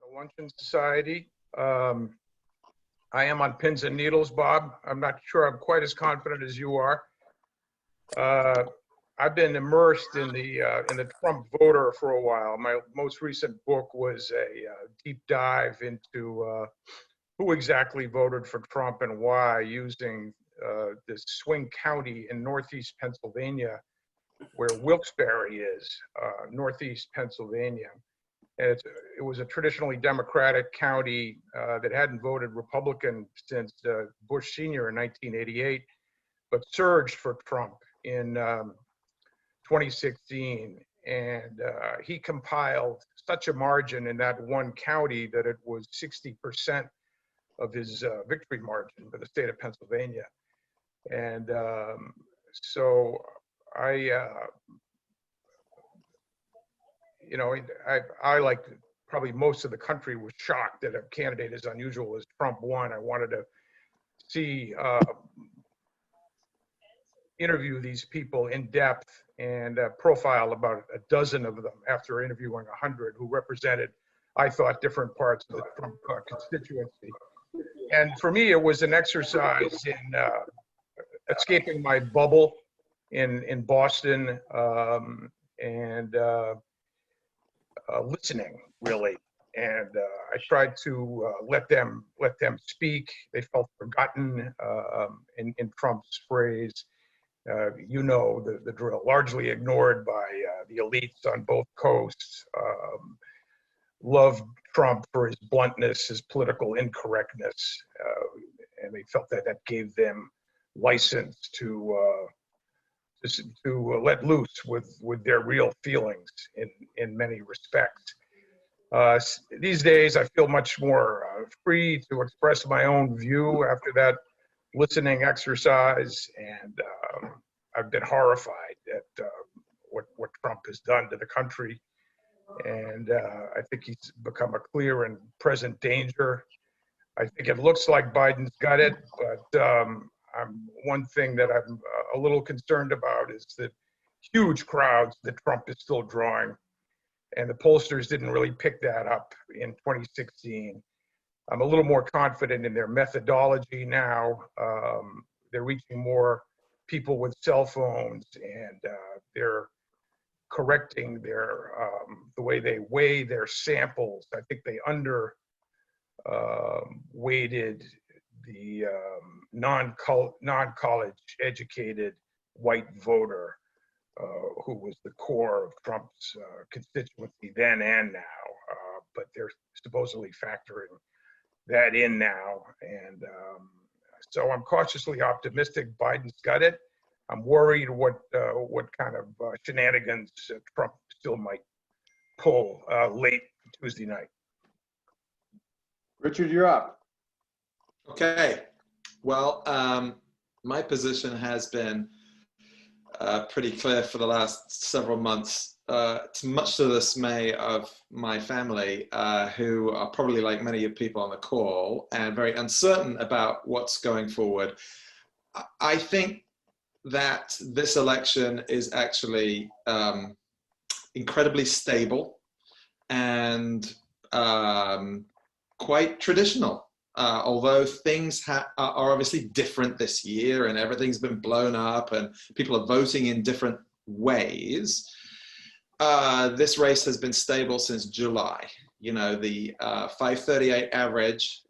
the Luncheon Society. I am on pins and needles, Bob. I'm not sure I'm quite as confident as you are. I've been immersed in the Trump voter for a while. My most recent book was a deep dive into who exactly voted for Trump and why, using this swing county in Northeast Pennsylvania, where Wilkes-Barre is, Northeast Pennsylvania. And it was a traditionally Democratic county that hadn't voted Republican since Bush Sr. in 1988, but surged for Trump in 2016. And he compiled such a margin in that one county that it was 60% of his victory margin for the state of Pennsylvania. And so I like probably most of the country was shocked that a candidate as unusual as Trump won. I wanted to see, interview these people in depth and profile about a dozen of them after interviewing 100 who represented, I thought, different parts of the Trump constituency. And for me, it was an exercise in escaping my bubble in Boston and listening, really. And I tried to let them speak. They felt forgotten, in Trump's phrase. The drill, largely ignored by the elites on both coasts. Loved Trump for his bluntness, his political incorrectness, and they felt that gave them license to let loose with their real feelings in many respects. These days, I feel much more free to express my own view after that listening exercise, and I've been horrified at what Trump has done to the country. And I think he's become a clear and present danger. I think it looks like Biden's got it, but one thing that I'm a little concerned about is the huge crowds that Trump is still drawing. And the pollsters didn't really pick that up in 2016. I'm a little more confident in their methodology now. They're reaching more people with cell phones, and they're correcting their the way they weigh their samples. I think they weighted the non-college educated white voter who was the core of Trump's constituency then and now, but they're supposedly factoring that in now. And so I'm cautiously optimistic Biden's got it. I'm worried what kind of shenanigans Trump still might pull late Tuesday night. Richard, you're up. Okay. Well, my position has been pretty clear for the last several months, much to the dismay of my family, who are probably like many of people on the call and very uncertain about what's going forward. I think that this election is actually incredibly stable and quite traditional. Although things are obviously different this year and everything's been blown up and people are voting in different ways, this race has been stable since July. You know, the 538 average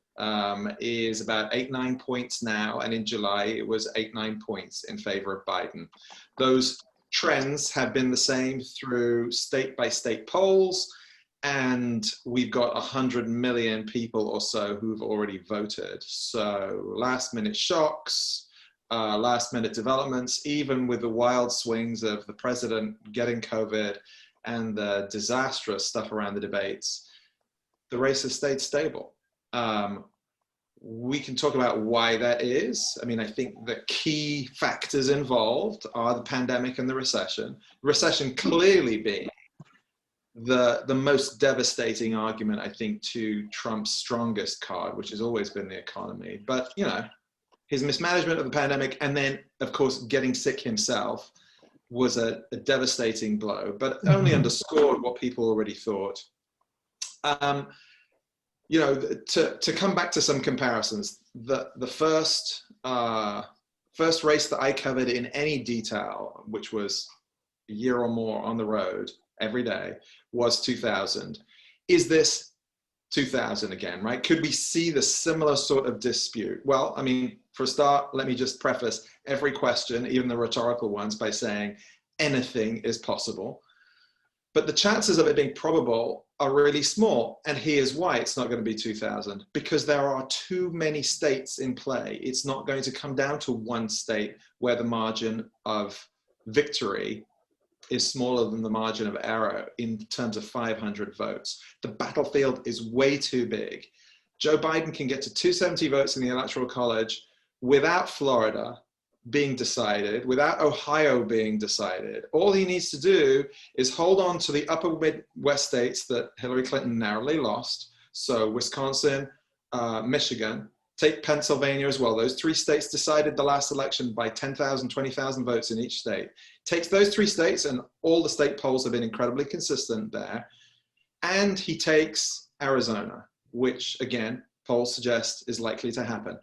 is about 8-9 points now, and in July it was 8-9 points in favor of Biden. Those trends have been the same through state by state polls, and we've got 100 million people or so who've already voted. So last minute shocks, last minute developments, even with the wild swings of the president getting COVID and the disastrous stuff around the debates, the race has stayed stable. We can talk about why that is. I mean, I think the key factors involved are the pandemic and the recession. Recession clearly being the most devastating argument, I think, to Trump's strongest card, which has always been the economy. But, you know, his mismanagement of the pandemic and then, of course, getting sick himself was a devastating blow, but only underscored what people already thought. you know, to come back to some comparisons, the first race that I covered in any detail, which was a year or more on the road every day, was 2000. Is this 2000 again, right? Could we see the similar sort of dispute? Well, I mean, for a start, let me just preface every question, even the rhetorical ones, by saying anything is possible. But the chances of it being probable are really small. And here's why it's not going to be 2000. Because there are too many states in play. It's not going to come down to one state where the margin of victory is smaller than the margin of error in terms of 500 votes. The battlefield is way too big. Joe Biden can get to 270 votes in the Electoral College without Florida being decided, without Ohio being decided. All he needs to do is hold on to the upper Midwest states that Hillary Clinton narrowly lost. So Wisconsin, Michigan, take Pennsylvania as well. Those three states decided the last election by 10,000, 20,000 votes in each state. Takes those three states, and all the state polls have been incredibly consistent there. And he takes Arizona, which again, polls suggest is likely to happen.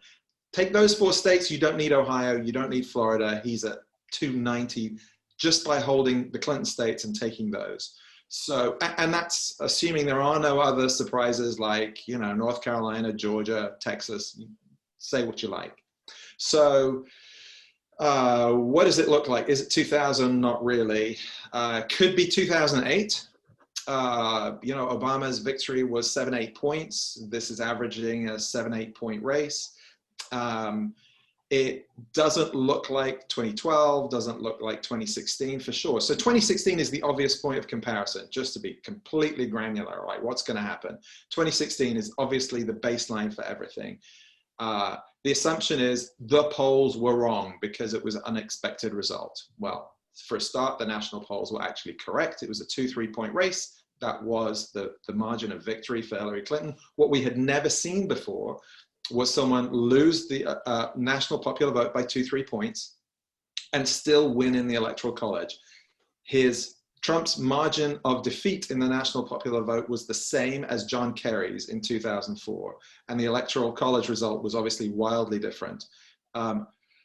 Take those four states, you don't need Ohio, you don't need Florida. He's at 290 just by holding the Clinton states and taking those. So, and that's assuming there are no other surprises like, you know, North Carolina, Georgia, Texas, say what you like. So what does it look like? Is it 2000? Not really. Could be 2008. You know, Obama's victory was 7-8 points. This is averaging a 7-8 point race. It doesn't look like 2012, doesn't look like 2016 for sure. So 2016 is the obvious point of comparison, just to be completely granular, right? What's going to happen? 2016 is obviously the baseline for everything. The assumption is the polls were wrong because it was an unexpected result. Well, for a start, the national polls were actually correct. It was a 2-3 point race. That was the margin of victory for Hillary Clinton. What we had never seen before was someone lose the national popular vote by 2-3 points and still win in the Electoral College. Trump's margin of defeat in the national popular vote was the same as John Kerry's in 2004. And the Electoral College result was obviously wildly different.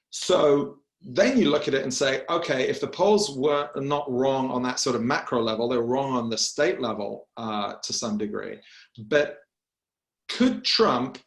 So then you look at it and say, okay, if the polls were not wrong on that sort of macro level, they were wrong on the state level to some degree. But could Trump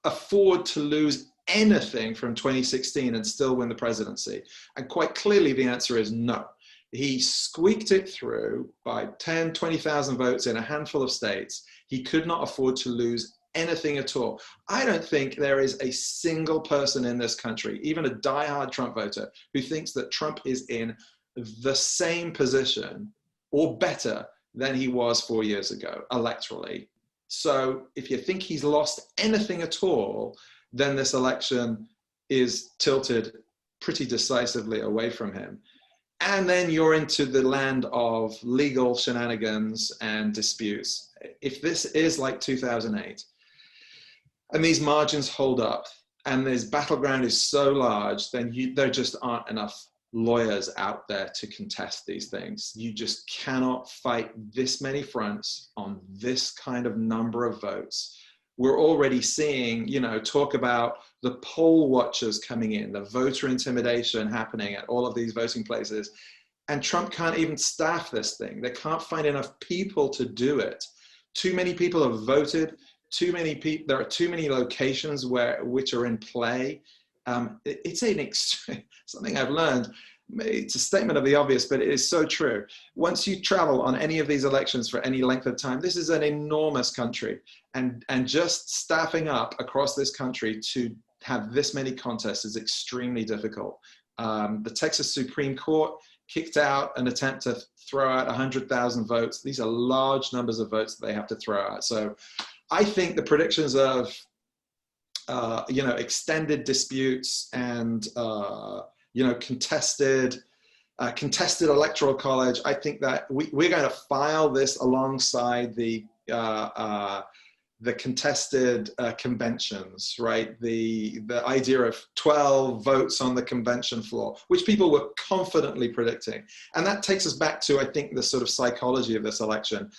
afford to lose anything from 2016 and still win the presidency? And quite clearly the answer is no. He squeaked it through by 10, 20,000 votes in a handful of states. He could not afford to lose anything at all. I don't think there is a single person in this country, even a diehard Trump voter, who thinks that Trump is in the same position or better than he was 4 years ago electorally. So if you think he's lost anything at all, then this election is tilted pretty decisively away from him. And then you're into the land of legal shenanigans and disputes. If this is like 2008, and these margins hold up, and this battleground is so large, then there just aren't enough lawyers out there to contest these things. You just cannot fight this many fronts on this kind of number of votes. We're already seeing, you know, talk about the poll watchers coming in, the voter intimidation happening at all of these voting places. And Trump can't even staff this thing. They can't find enough people to do it. Too many people have voted. There are too many locations which are in play. It's something I've learned. It's a statement of the obvious, but it is so true. Once you travel on any of these elections for any length of time, this is an enormous country. And just staffing up across this country to have this many contests is extremely difficult. The Texas Supreme Court kicked out an attempt to throw out 100,000 votes. These are large numbers of votes that they have to throw out. So I think the predictions of extended disputes and contested electoral college, I think that we're going to file this alongside the contested conventions, right? The idea of 12 votes on the convention floor, which people were confidently predicting. And that takes us back to, I think, the sort of psychology of this election.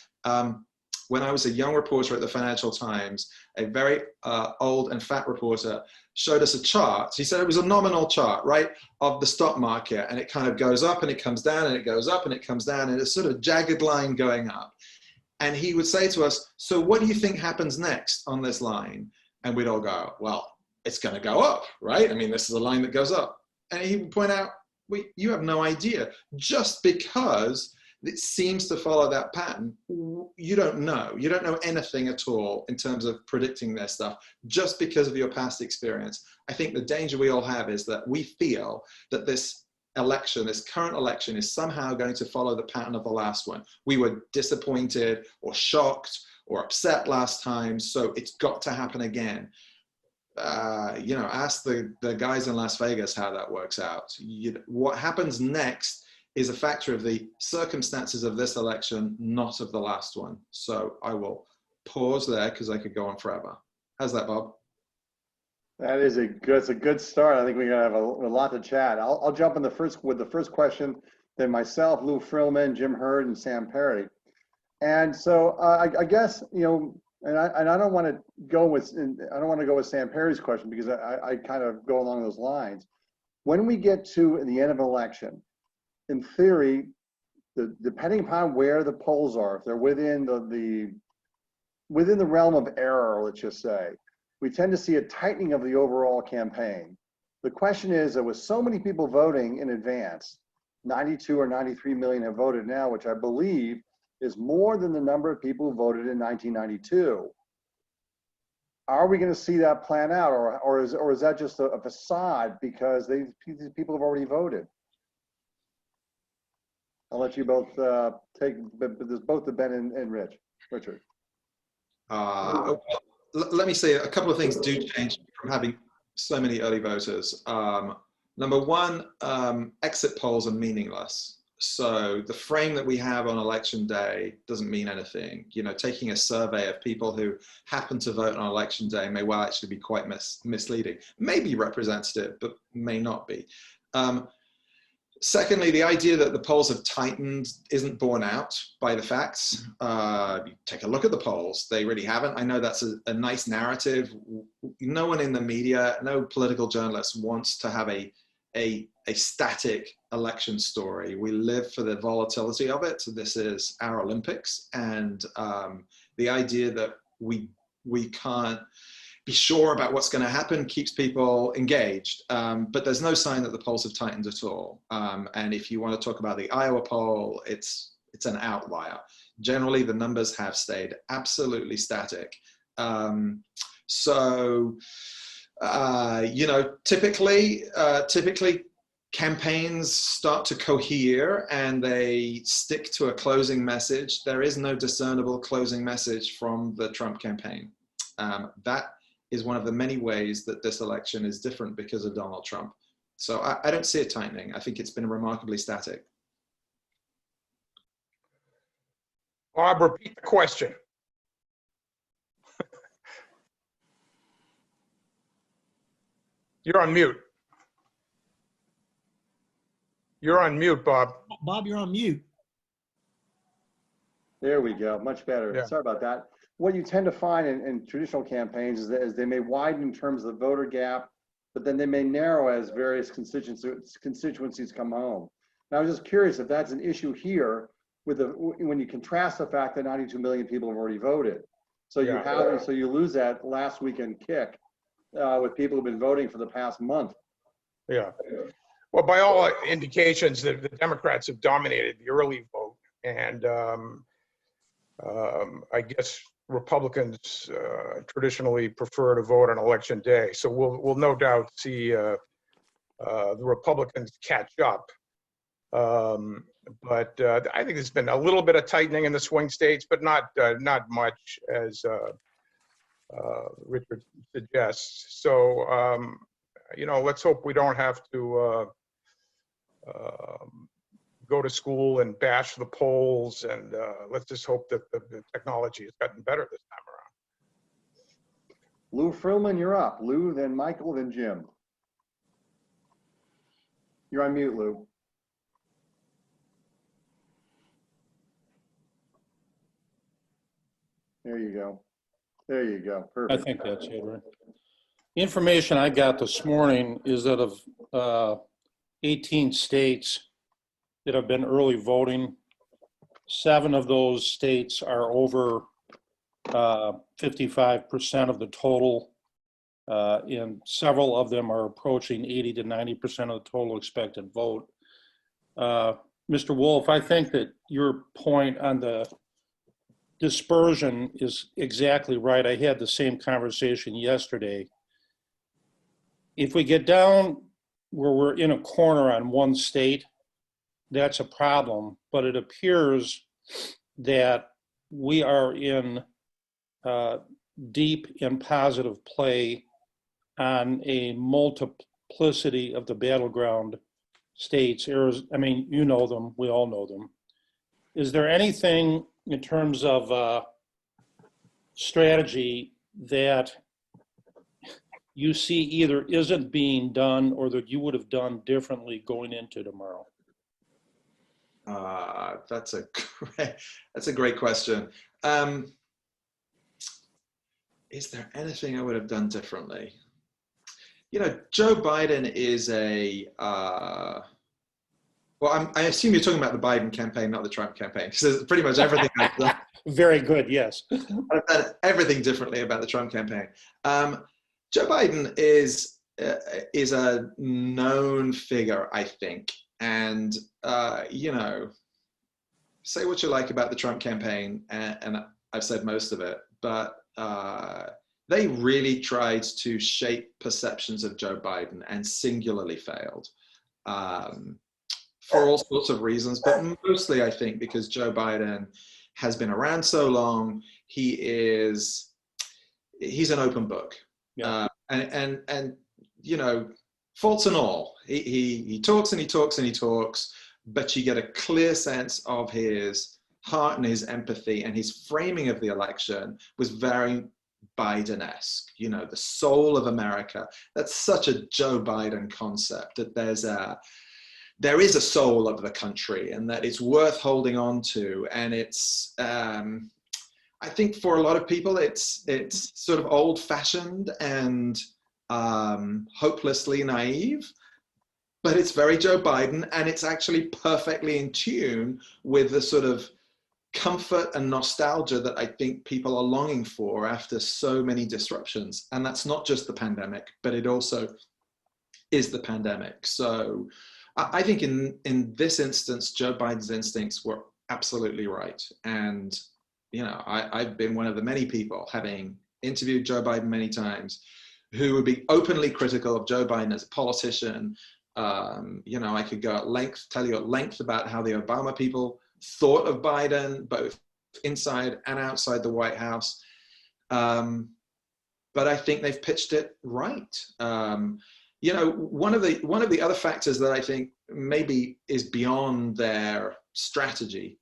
when I was a young reporter at the Financial Times, a very old and fat reporter showed us a chart. He said it was a nominal chart, right, of the stock market. And it kind of goes up and it comes down and it goes up and it comes down. And it's sort of jagged line going up. And he would say to us, so what do you think happens next on this line? And we'd all go, well, it's going to go up, right? I mean, this is a line that goes up. And he would point out, you have no idea. Just because it seems to follow that pattern, you don't know. You don't know anything at all in terms of predicting this stuff, just because of your past experience. I think the danger we all have is that we feel that this election, this current election, is somehow going to follow the pattern of the last one. We were disappointed or shocked or upset last time, so it's got to happen again. Ask the guys in Las Vegas how that works out. What happens next is a factor of the circumstances of this election, not of the last one. So I will pause there because I could go on forever. How's that, Bob? That's a good start. I think we're gonna have a lot to chat. I'll jump in with the first question. Then myself, Lou Frillman, Jim Hurd, and Sam Perry. And so I guess and I don't want to go with Sam Perry's question because I kind of go along those lines. When we get to the end of an election, in theory, depending upon where the polls are, if they're within the realm of error, let's just say, we tend to see a tightening of the overall campaign. The question is that with so many people voting in advance, 92 or 93 million have voted now, which I believe is more than the number of people who voted in 1992. Are we going to see that plan out, or is that just a facade because these people have already voted? I'll let you both take, but there's both the Ben and Richard. Let me say a couple of things do change from having so many early voters. Number one, exit polls are meaningless. So the frame that we have on election day doesn't mean anything. Taking a survey of people who happen to vote on election day may well actually be quite misleading. May be representative, but may not be. Secondly, the idea that the polls have tightened isn't borne out by the facts. Take a look at the polls. They really haven't. I know that's a nice narrative. No one in the media, no political journalist wants to have a static election story. We live for the volatility of it. This is our Olympics. And the idea that we can't be sure about what's going to happen keeps people engaged. But there's no sign that the polls have tightened at all. And if you want to talk about the Iowa poll, it's an outlier. Generally, the numbers have stayed absolutely static. Typically campaigns start to cohere and they stick to a closing message. There is no discernible closing message from the Trump campaign. That is one of the many ways that this election is different because of Donald Trump. So I don't see it tightening. I think it's been remarkably static. Bob, repeat the question. You're on mute. You're on mute, Bob. Bob, you're on mute. There we go, much better. Yeah. Sorry about that. What you tend to find in traditional campaigns is that they may widen in terms of the voter gap, but then they may narrow as various constituencies come home. And I was just curious if that's an issue here when you contrast the fact that 92 million people have already voted. So you lose that last weekend kick with people who've been voting for the past month. Yeah. Well, by all indications, the Democrats have dominated the early vote, and I guess Republicans traditionally prefer to vote on election day. So we'll no doubt see the Republicans catch up. But I think there's been a little bit of tightening in the swing states, but not much, as Richard suggests. So let's hope we don't have to go to school and bash the polls, and let's just hope that the technology has gotten better this time around. Lou Frillman, you're up. Lou, then Michael, then Jim. You're on mute, Lou. There you go. There you go. I Perfect. think that's it, right? The information I got this morning is that of 18 states that have been early voting, 7 of those states are over 55% of the total, and several of them are approaching 80 to 90% of the total expected vote. Mr. Wolffe, I think that your point on the dispersion is exactly right. I had the same conversation yesterday. If we get down where we're in a corner on one state, that's a problem, but it appears that we are in deep and positive play on a multiplicity of the battleground states. I mean, you know them, we all know them. Is there anything in terms of strategy that you see either isn't being done or that you would have done differently going into tomorrow? That's a great question. Is there anything I would have done differently? You know, Joe Biden is well, I assume you're talking about the Biden campaign, not the Trump campaign, because pretty much everything I've done. Very good, yes. I've done everything differently about the Trump campaign. Joe Biden is a known figure, I think, and you know, say what you like about the Trump campaign, and I've said most of it, but they really tried to shape perceptions of Joe Biden and singularly failed. For all sorts of reasons, but mostly I think because Joe Biden has been around so long, he's an open book. Yeah. And you know, faults and all, he talks and he talks and he talks, but you get a clear sense of his heart and his empathy, and his framing of the election was very Biden-esque, you know, the soul of America. That's such a Joe Biden concept, that there is a soul of the country and that it's worth holding on to. And it's, I think for a lot of people, it's sort of old fashioned and hopelessly naive, but it's very Joe Biden, and it's actually perfectly in tune with the sort of comfort and nostalgia that I think people are longing for after so many disruptions. And that's not just the pandemic, but it also is the pandemic. So I think in this instance, Joe Biden's instincts were absolutely right. And, you know, I've been one of the many people, having interviewed Joe Biden many times, who would be openly critical of Joe Biden as a politician. You know, I could go at length, tell you at length about how the Obama people thought of Biden, both inside and outside the White House. But I think they've pitched it right. You know, one of the other factors that I think maybe is beyond their strategy,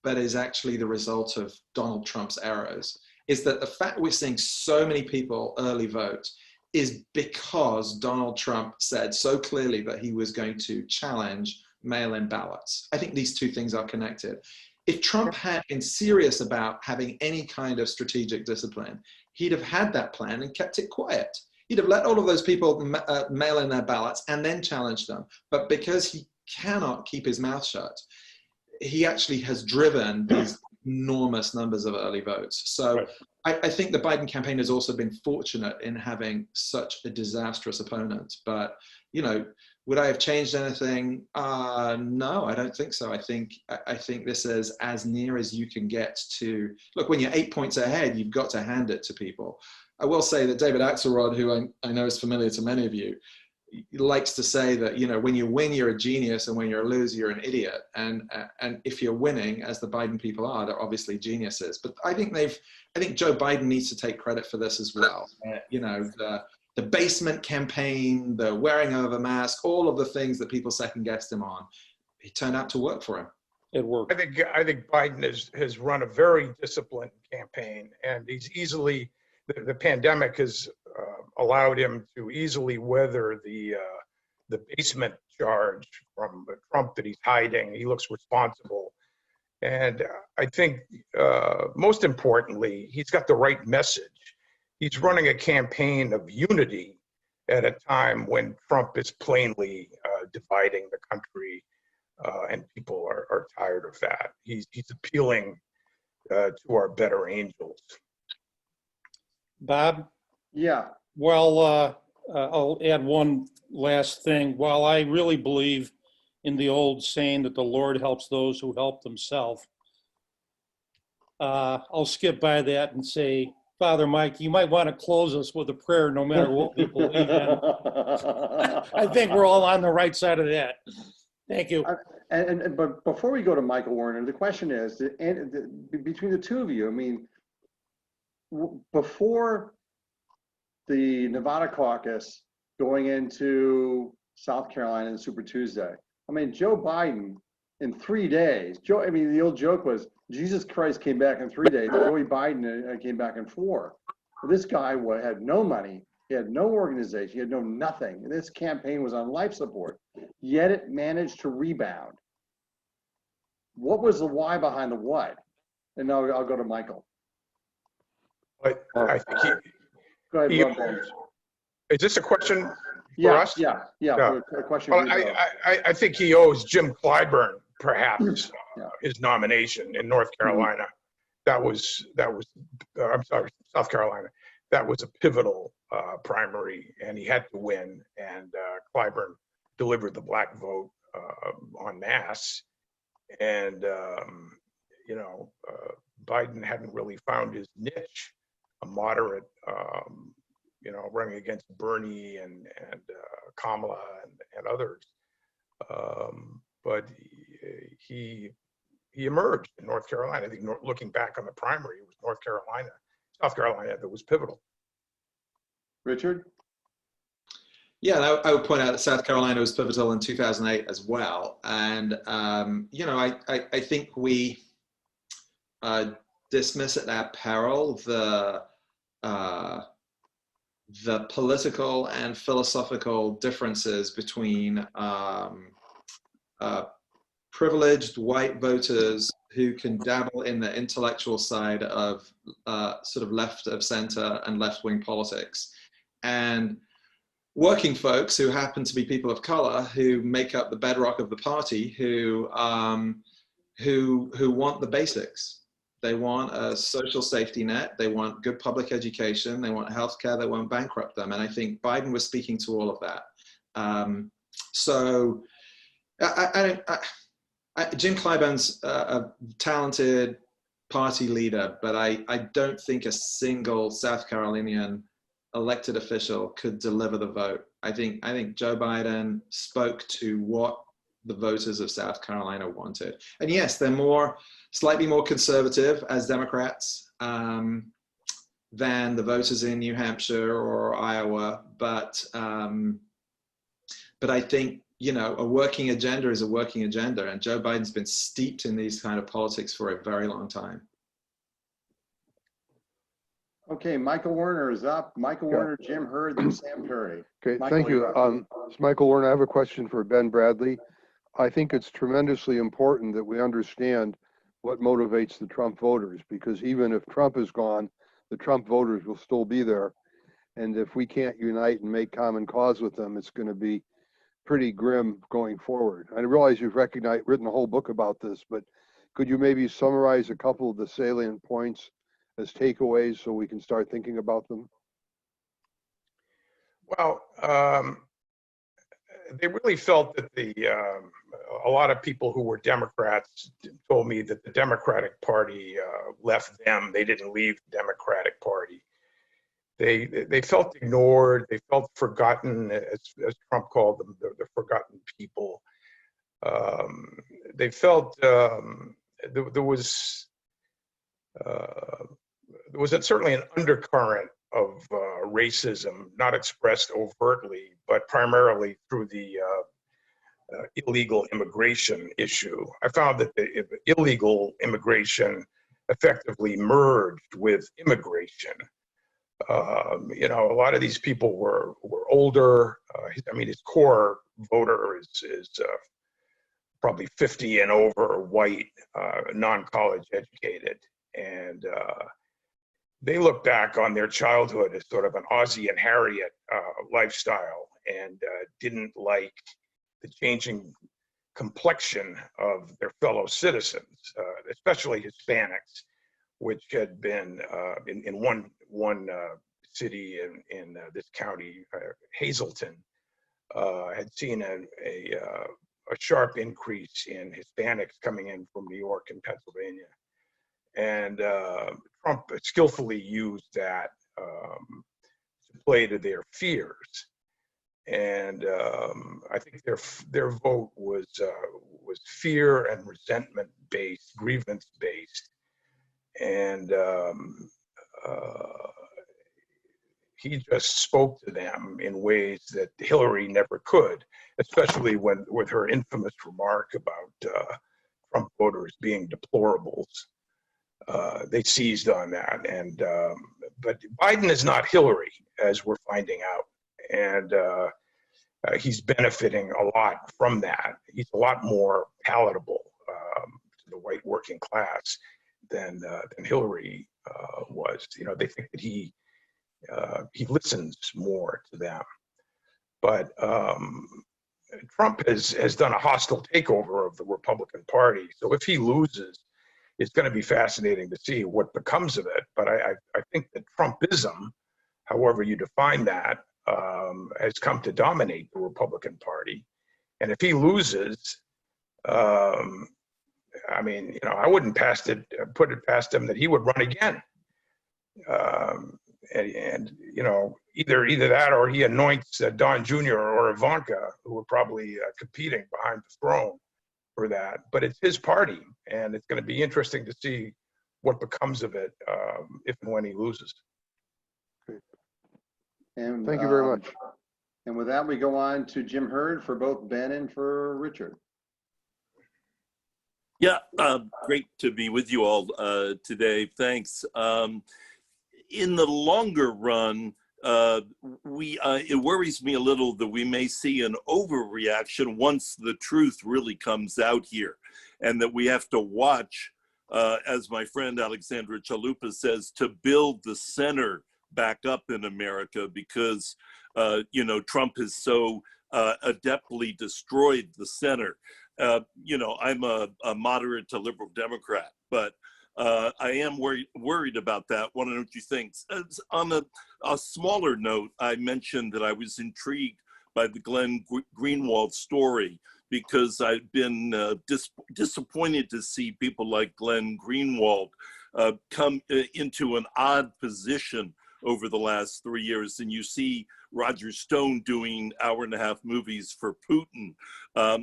but is actually the result of Donald Trump's errors, is that the fact we're seeing so many people early vote is because Donald Trump said so clearly that he was going to challenge mail-in ballots. I think these two things are connected. If Trump had been serious about having any kind of strategic discipline, he'd have had that plan and kept it quiet. He'd have let all of those people mail in their ballots and then challenge them. But because he cannot keep his mouth shut, he actually has driven these enormous numbers of early votes. So right. I think the Biden campaign has also been fortunate in having such a disastrous opponent. But, you know, would I have changed anything? No, I don't think so. I think this is as near as you can get to, look, when you're 8 points ahead, you've got to hand it to people. I will say that David Axelrod, who I know is familiar to many of you, likes to say that, you know, when you win, you're a genius, and when you're a loser, you're an idiot. And if you're winning, as the Biden people are, they're obviously geniuses. But I think Joe Biden needs to take credit for this as well. You know, the basement campaign, the wearing of a mask, all of the things that people second guessed him on, it turned out to work for him. It worked. I think Biden has run a very disciplined campaign, and he's easily, the pandemic has allowed him to easily weather the basement charge from Trump that he's hiding. He looks responsible, And I think most importantly, he's got the right message. He's running a campaign of unity at a time when Trump is plainly dividing the country, and people are tired of that. He's appealing to our better angels. Bob? Yeah. Well, I'll add one last thing. While I really believe in the old saying that the Lord helps those who help themselves, I'll skip by that and say, Father Mike, you might want to close us with a prayer no matter what we believe in. I think we're all on the right side of that. Thank you. But before we go to Michael Werner, the question is, between the two of you, I mean, before the Nevada caucus going into South Carolina and Super Tuesday, I mean, Joe Biden in 3 days, I mean, the old joke was, Jesus Christ came back in 3 days, Joey Biden came back in 4. This guy had no money, he had no organization, he had no nothing. And this campaign was on life support, yet it managed to rebound. What was the why behind the what? And now I'll go to Michael. But I think Go ahead, Bob. is this a question for Yeah, us? yeah. Yeah. A question Well, for you. I think he owes Jim Clyburn perhaps Yeah. his nomination in North Carolina. That was I'm sorry, South Carolina. That was a pivotal primary, and he had to win. And Clyburn delivered the black vote en masse. And Biden hadn't really found his niche, a moderate, running against Bernie and Kamala and others. But he emerged in North Carolina. I think looking back on the primary, it was North Carolina, South Carolina that was pivotal. Richard? Yeah, I would point out that South Carolina was pivotal in 2008 as well. And, I think we dismiss at our peril the political and philosophical differences between privileged white voters who can dabble in the intellectual side of sort of left of center and left-wing politics, and working folks who happen to be people of color who make up the bedrock of the party, who want the basics. They want a social safety net. They want good public education. They want healthcare that won't bankrupt them. And I think Biden was speaking to all of that. Jim Clyburn's a talented party leader, but I don't think a single South Carolinian elected official could deliver the vote. I think Joe Biden spoke to what the voters of South Carolina wanted. And yes, they're slightly more conservative as Democrats than the voters in New Hampshire or Iowa, but I think, a working agenda is a working agenda, and Joe Biden's been steeped in these kind of politics for a very long time. Okay, Michael Werner is up. Michael Werner, Jim Hurd, then Sam Perry. Okay, Michael, thank you. It's Michael Werner. I have a question for Ben Bradlee. I think it's tremendously important that we understand what motivates the Trump voters, because even if Trump is gone, the Trump voters will still be there. And if we can't unite and make common cause with them, it's going to be pretty grim going forward. I realize you've written a whole book about this, but could you maybe summarize a couple of the salient points as takeaways so we can start thinking about them? Well, they really felt that a lot of people who were Democrats told me that the Democratic Party left them. They didn't leave the Democratic Party. They felt ignored. They felt forgotten, as Trump called them, the forgotten people. They felt there was certainly an undercurrent of racism, not expressed overtly, but primarily through the illegal immigration issue. I found that the illegal immigration effectively merged with immigration. A lot of these people were older. His core voter is probably 50 and over, white, non-college educated. And they look back on their childhood as sort of an Ozzie and Harriet lifestyle, and didn't like the changing complexion of their fellow citizens, especially Hispanics, which had been in one city in this county, Hazleton, had seen a sharp increase in Hispanics coming in from New York and Pennsylvania. And Trump skillfully used that to play to their fears. And I think their vote was fear and resentment based, grievance based, and he just spoke to them in ways that Hillary never could, especially with her infamous remark about Trump voters being deplorables. They seized on that, and but Biden is not Hillary, as we're finding out, and he's benefiting a lot from that. He's a lot more palatable to the white working class than Hillary was. You know, they think that he listens more to them, but Trump has done a hostile takeover of the Republican Party. So if he loses, it's going to be fascinating to see what becomes of it. But I think that Trumpism, however you define that, has come to dominate the Republican Party. And if he loses, I mean, you know, I wouldn't put it past him that he would run again. And you know, either that or he anoints Don Jr. or Ivanka, who are probably competing behind the throne for that. But it's his party, and it's going to be interesting to see what becomes of it if and when he loses. And Thank you very much. And with that, we go on to Jim Hurd for both Ben and for Richard. Yeah, great to be with you all today. Thanks. In the longer run, it worries me a little that we may see an overreaction once the truth really comes out here, and that we have to watch, as my friend Alexandra Chalupa says, to build the center back up in America, because you know, Trump has so adeptly destroyed the center. You know, I'm a moderate to liberal Democrat, but I am worried about that. What don't you think? On a smaller note, I mentioned that I was intrigued by the Glenn Greenwald story, because I've been disappointed to see people like Glenn Greenwald come into an odd position over the last 3 years. And you see Roger Stone doing hour-and-a-half movies for Putin.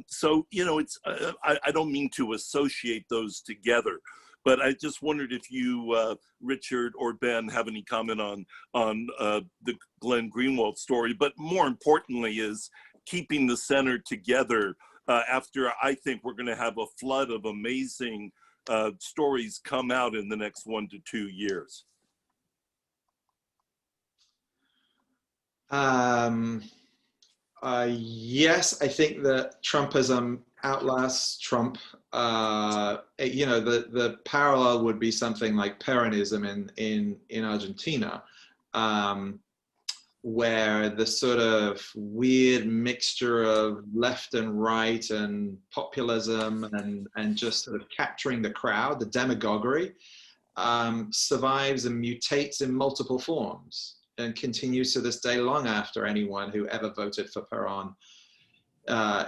So, you know, it's I don't mean to associate those together, but I just wondered if you, Richard or Ben, have any comment on the Glenn Greenwald story. But more importantly is keeping the center together after I think we're going to have a flood of amazing stories come out in the next 1 to 2 years. Yes, I think that Trumpism outlasts Trump. You know, the parallel would be something like Peronism in Argentina, where the sort of weird mixture of left and right and populism and just sort of capturing the crowd, the demagoguery, survives and mutates in multiple forms, and continues to this day long after anyone who ever voted for Peron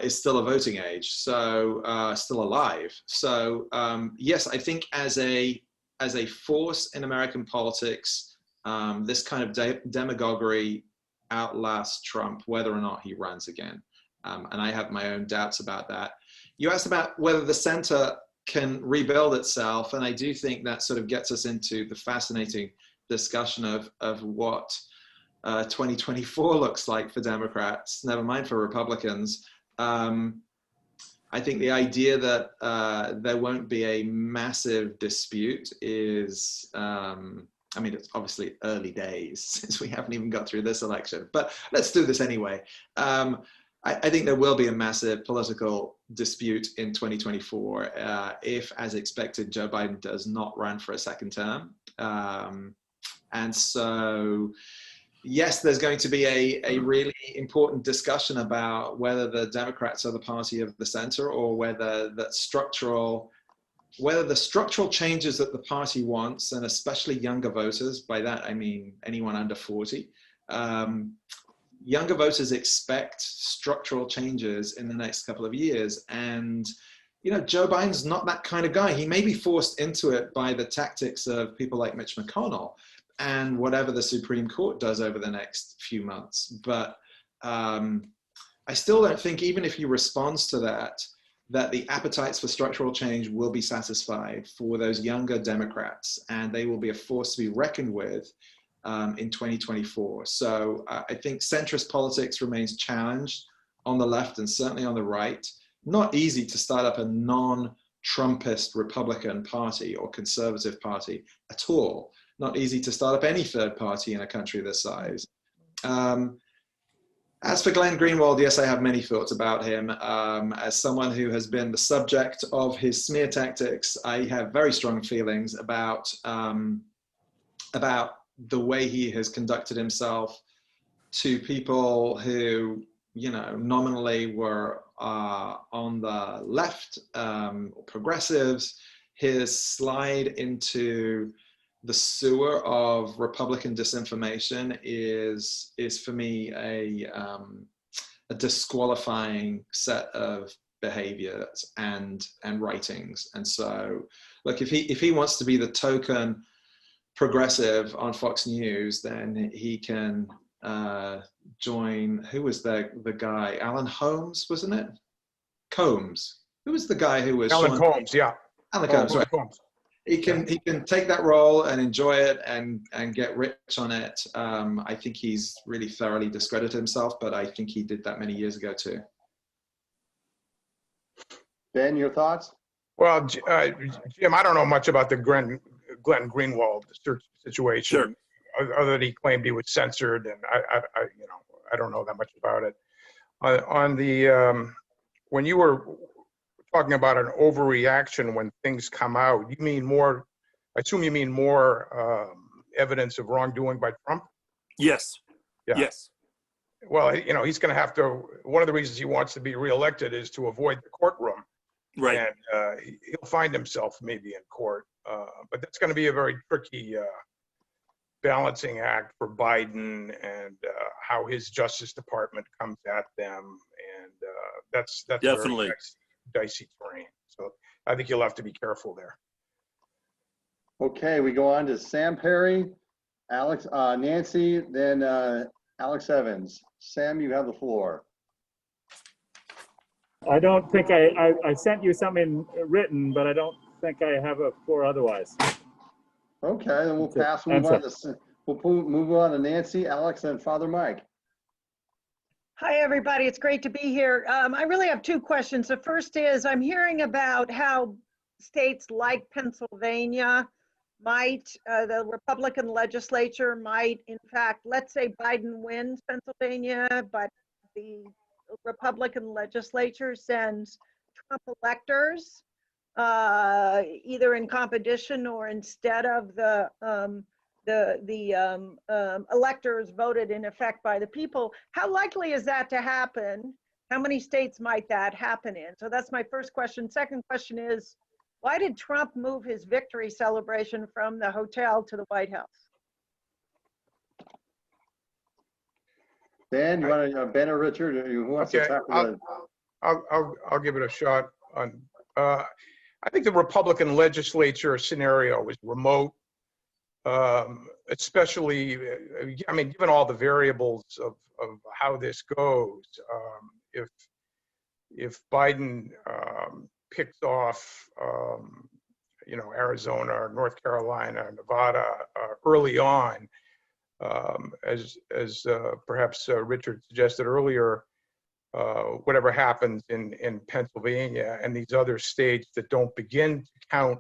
is still a voting age, so still alive. So yes, I think as a force in American politics, this kind of demagoguery outlasts Trump, whether or not he runs again. And I have my own doubts about that. You asked about whether the center can rebuild itself, and I do think that sort of gets us into the fascinating discussion of what 2024 looks like for Democrats, never mind for Republicans. I think the idea that there won't be a massive dispute is, I mean, it's obviously early days since we haven't even got through this election, but let's do this anyway. I think there will be a massive political dispute in 2024 if, as expected, Joe Biden does not run for a second term. And so, yes, there's going to be a really important discussion about whether the Democrats are the party of the center, or whether the structural changes that the party wants, and especially younger voters, by that I mean anyone under 40, younger voters expect structural changes in the next couple of years. And, you know, Joe Biden's not that kind of guy. He may be forced into it by the tactics of people like Mitch McConnell and whatever the Supreme Court does over the next few months. But I still don't think, even if he responds to that, that the appetites for structural change will be satisfied for those younger Democrats, and they will be a force to be reckoned with in 2024. So I think centrist politics remains challenged on the left and certainly on the right. Not easy to start up a non-Trumpist Republican Party or conservative party at all. Not easy to start up any third party in a country this size. As for Glenn Greenwald, yes, I have many thoughts about him. As someone who has been the subject of his smear tactics, I have very strong feelings about the way he has conducted himself to people who, you know, nominally were on the left, progressives. His slide into the sewer of Republican disinformation is for me a disqualifying set of behaviors and writings. And so, look, if he wants to be the token progressive on Fox News, then he can join, who was the guy? Alan Holmes, wasn't it? Combs. Who was the guy who was Alan Combs, yeah. Alan Combs, right. Combs. He can take that role and enjoy it and get rich on it. I think he's really thoroughly discredited himself, but I think he did that many years ago too. Ben, your thoughts? Well, Jim, I don't know much about the Glenn Greenwald situation, other than he claimed he was censored, and I don't know that much about it. On the when you were talking about an overreaction when things come out, you mean more? I assume you mean more evidence of wrongdoing by Trump? Yes. Yeah. Yes. Well, you know, he's going to have to. One of the reasons he wants to be reelected is to avoid the courtroom. Right. And he'll find himself maybe in court, but that's going to be a very tricky balancing act for Biden, and how his Justice Department comes at them, and that's Definitely very dicey terrain. So I think you'll have to be careful there. Okay, we go on to Sam Perry, Alex, Nancy, then Alex Evans. Sam, you have the floor. I don't think I sent you something written, but I don't think I have a floor otherwise. Okay, then we'll move on to Nancy, Alex, and Father Mike. Hi, everybody. It's great to be here. I really have two questions. The first is, I'm hearing about how states like Pennsylvania might, the Republican legislature might, in fact, let's say Biden wins Pennsylvania, but the Republican legislature sends Trump electors, either in competition or instead of the electors voted in effect by the people. How likely is that to happen? How many states might that happen in? So that's my first question. Second question is, why did Trump move his victory celebration from the hotel to the White House? Ben, you want to, Ben or Richard, who wants to tackle that? I'll give it a shot. On I think the Republican legislature scenario is remote, especially, I mean, given all the variables of how this goes. If Biden picks off, Arizona, North Carolina, Nevada early on, as perhaps Richard suggested earlier, whatever happens in Pennsylvania and these other states that don't begin to count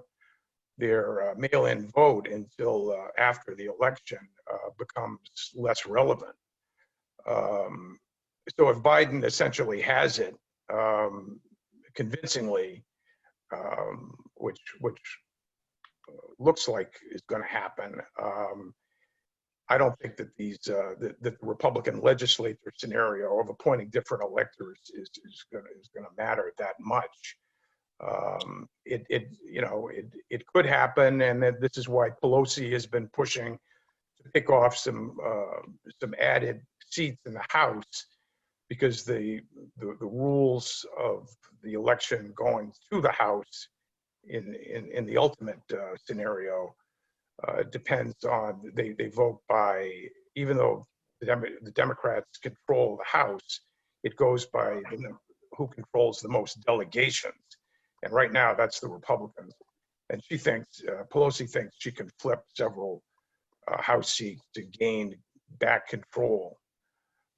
their mail-in vote until after the election becomes less relevant. so if Biden essentially has it convincingly, which looks like is going to happen, I don't think that the Republican legislature scenario of appointing different electors is going to matter that much. It could happen, and this is why Pelosi has been pushing to pick off some added seats in the House, because the rules of the election going to the House in the ultimate scenario depends on they vote by, even though the Democrats control the House, it goes by who controls the most delegations. And right now, that's the Republicans. And Pelosi thinks she can flip several House seats to gain back control.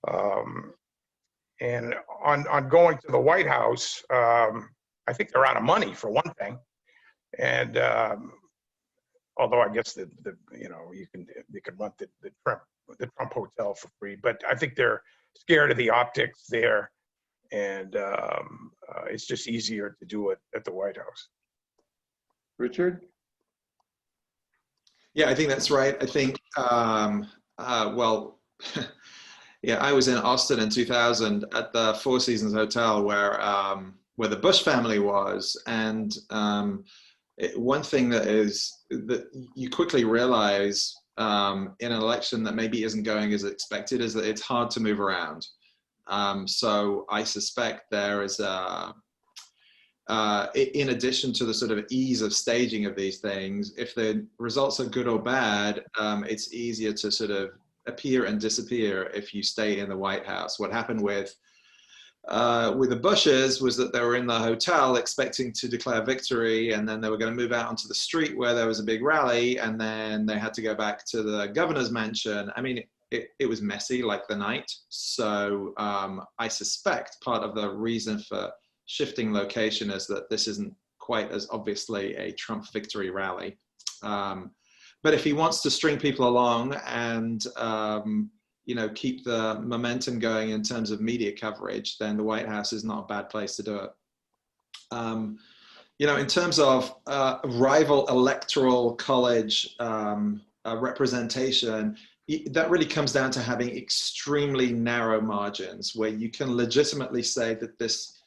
And on going to the White House, I think they're out of money, for one thing. And although I guess you can rent the Trump hotel for free, but I think they're scared of the optics there. And it's just easier to do it at the White House. Richard? Yeah, I think that's right. I think, yeah, I was in Austin in 2000 at the Four Seasons Hotel where the Bush family was. And one thing that you quickly realize in an election that maybe isn't going as expected is that it's hard to move around. So I suspect there is in addition to the sort of ease of staging of these things, if the results are good or bad, it's easier to sort of appear and disappear if you stay in the White House. What happened with the Bushes was that they were in the hotel expecting to declare victory, and then they were going to move out onto the street where there was a big rally, and then they had to go back to the governor's mansion. I mean, it was messy like the night. So I suspect part of the reason for shifting location is that this isn't quite as obviously a Trump victory rally. But if he wants to string people along and keep the momentum going in terms of media coverage, then the White House is not a bad place to do it. In terms of rival electoral college representation, that really comes down to having extremely narrow margins where you can legitimately say that this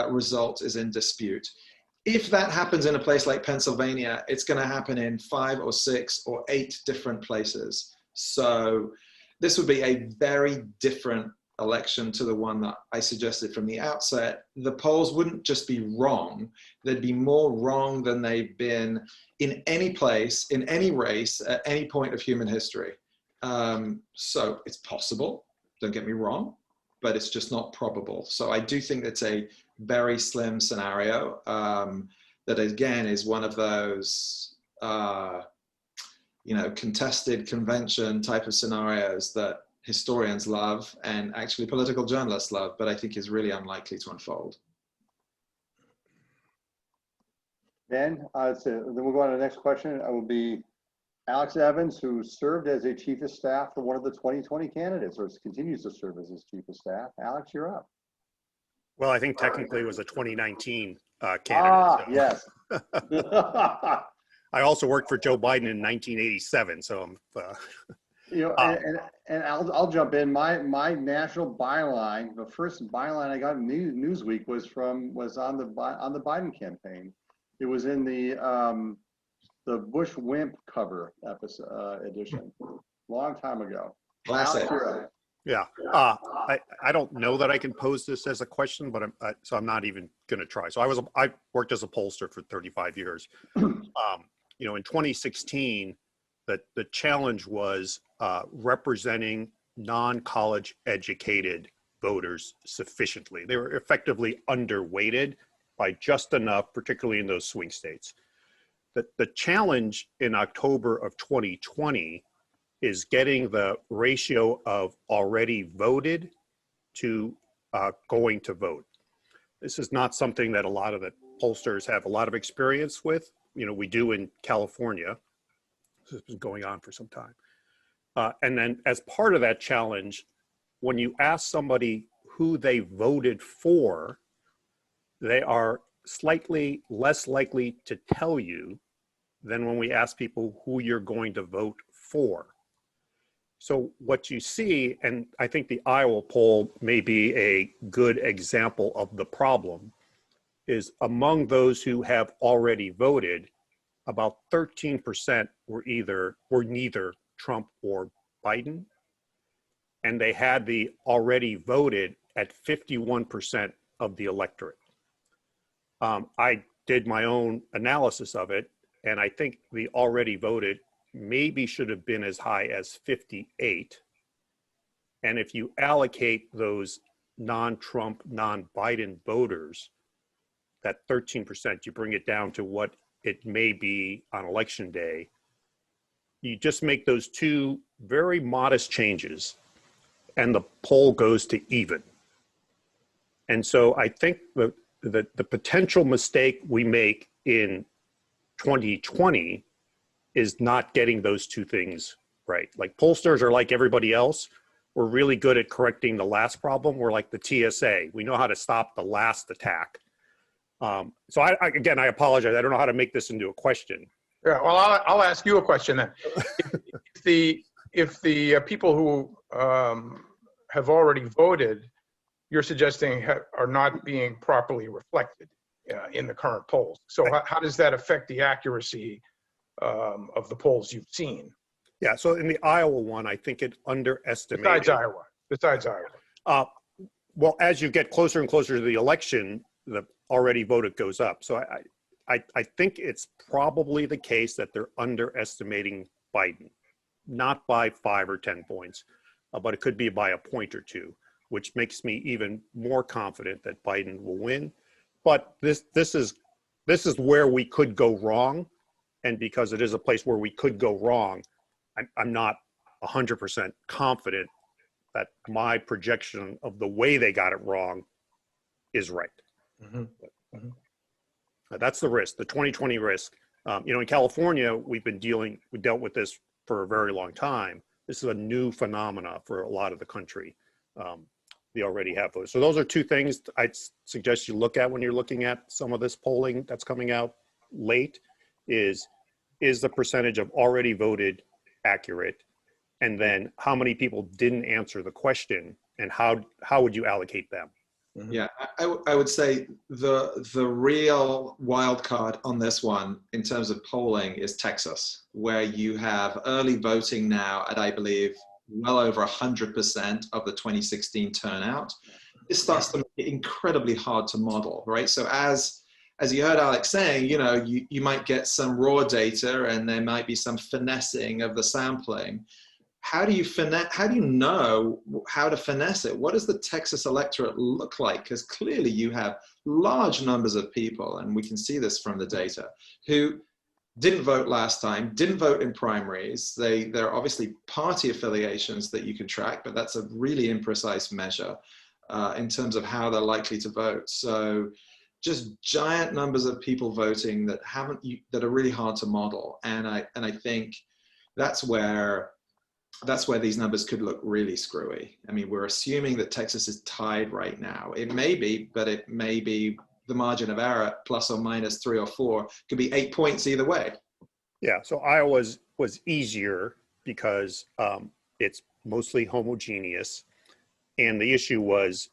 result is in dispute. If that happens in a place like Pennsylvania, it's going to happen in 5 or 6 or 8 different places. So this would be a very different election to the one that I suggested from the outset. The polls wouldn't just be wrong, they'd be more wrong than they've been in any place, in any race, at any point of human history. So it's possible, don't get me wrong, but it's just not probable. So I do think it's a very slim scenario that again is one of those contested convention type of scenarios that historians love and actually political journalists love, but I think is really unlikely to unfold. Ben, then we'll go on to the next question. It will be Alex Evans, who served as a chief of staff for one of the 2020 candidates, or continues to serve as his chief of staff. Alex, you're up. Well, I think technically it was a 2019 candidate. Ah, so. yes. I also worked for Joe Biden in 1987, so I'm. And I'll jump in. My national byline, the first byline I got in Newsweek was on the Biden campaign. It was in the Bush Wimp cover edition, long time ago. Classic. Yeah, I don't know that I can pose this as a question, but I'm not even going to try. So I worked as a pollster for 35 years. In 2016, the challenge was representing non-college educated voters sufficiently. They were effectively underweighted by just enough, particularly in those swing states. The challenge in October of 2020 is getting the ratio of already voted to going to vote. This is not something that a lot of the pollsters have a lot of experience with. We do in California. This has been going on for some time. And then as part of that challenge, when you ask somebody who they voted for, they are slightly less likely to tell you than when we ask people who you're going to vote for. So what you see, and I think the Iowa poll may be a good example of the problem, is among those who have already voted, about 13% were neither Trump or Biden, and they had the already voted at 51% of the electorate. I did my own analysis of it, and I think the already voted maybe should have been as high as 58. And if you allocate those non-Trump, non-Biden voters, that 13%, you bring it down to what it may be on election day. You just make those two very modest changes and the poll goes to even. And so I think the potential mistake we make in 2020 is not getting those two things right. Like pollsters are like everybody else. We're really good at correcting the last problem. We're like the TSA. We know how to stop the last attack. So again, I apologize. I don't know how to make this into a question. Yeah, well, I'll ask you a question then. If the people who have already voted, you're suggesting are not being properly reflected in the current polls. So how does that affect the accuracy of the polls you've seen? Yeah, so in the Iowa one, I think it underestimated. Besides Iowa. Well, as you get closer and closer to the election, the already voted goes up. So I think it's probably the case that they're underestimating Biden, not by 5 or 10 points, but it could be by a point or two, which makes me even more confident that Biden will win. But this is where we could go wrong, and because it is a place where we could go wrong, I'm not 100% confident that my projection of the way they got it wrong is right. Mm-hmm. Mm-hmm. That's the risk, the 2020 risk. In California, we dealt with this for a very long time. This is a new phenomena for a lot of the country. They already have those. So those are two things I'd suggest you look at when you're looking at some of this polling that's coming out late is the percentage of already voted accurate? And then how many people didn't answer the question, and how would you allocate them? Yeah, I would say the real wild card on this one in terms of polling is Texas, where you have early voting now at, I believe, well over 100% of the 2016 turnout. This starts to make it incredibly hard to model, right? So as you heard Alex saying, you might get some raw data and there might be some finessing of the sampling. How do you know how to finesse it? What does the Texas electorate look like? Because clearly you have large numbers of people, and we can see this from the data, who didn't vote last time, didn't vote in primaries. There are obviously party affiliations that you can track, but that's a really imprecise measure in terms of how they're likely to vote. So just giant numbers of people voting that are really hard to model. And I think that's where these numbers could look really screwy. I mean, we're assuming that Texas is tied right now. It may be, but it may be the margin of error, plus or minus 3 or 4, could be 8 points either way. Yeah, so Iowa was easier because it's mostly homogeneous. And the issue was,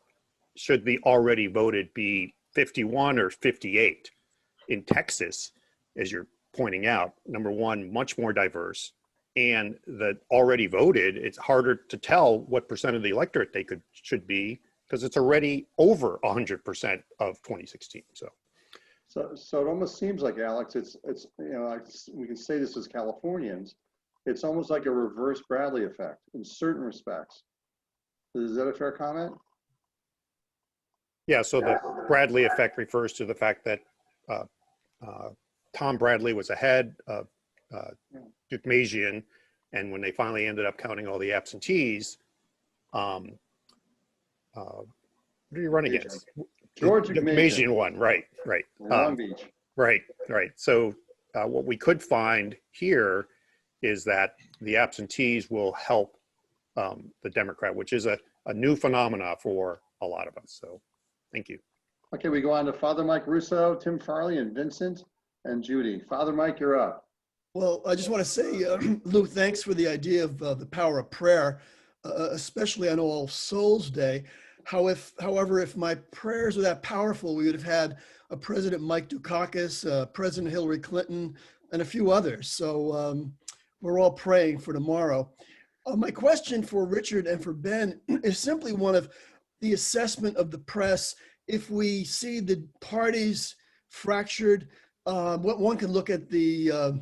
should the already voted be 51 or 58? In Texas, as you're pointing out, number one, much more diverse. And the already voted, it's harder to tell what percent of the electorate they should be, because it's already over 100% of 2016. So it almost seems like, Alex, it's we can say this as Californians, it's almost like a reverse Bradlee effect in certain respects. Is that a fair comment? Yeah, so the Bradlee effect refers to the fact that Tom Bradlee was ahead of Deukmejian, and when they finally ended up counting all the absentees, what did he run against? George Deukmejian won, right. Long Beach. Right. So what we could find here is that the absentees will help the Democrat, which is a new phenomena for a lot of us. So thank you. Okay, we go on to Father Mike Russo, Tim Farley, and Vincent and Judy. Father Mike, you're up. Well, I just want to say, Lou, thanks for the idea of the power of prayer, especially on All Souls Day. However, if my prayers were that powerful, we would have had a President Mike Dukakis, President Hillary Clinton, and a few others. So we're all praying for tomorrow. My question for Richard and for Ben is simply one of the assessment of the press. If we see the parties fractured, one can look at the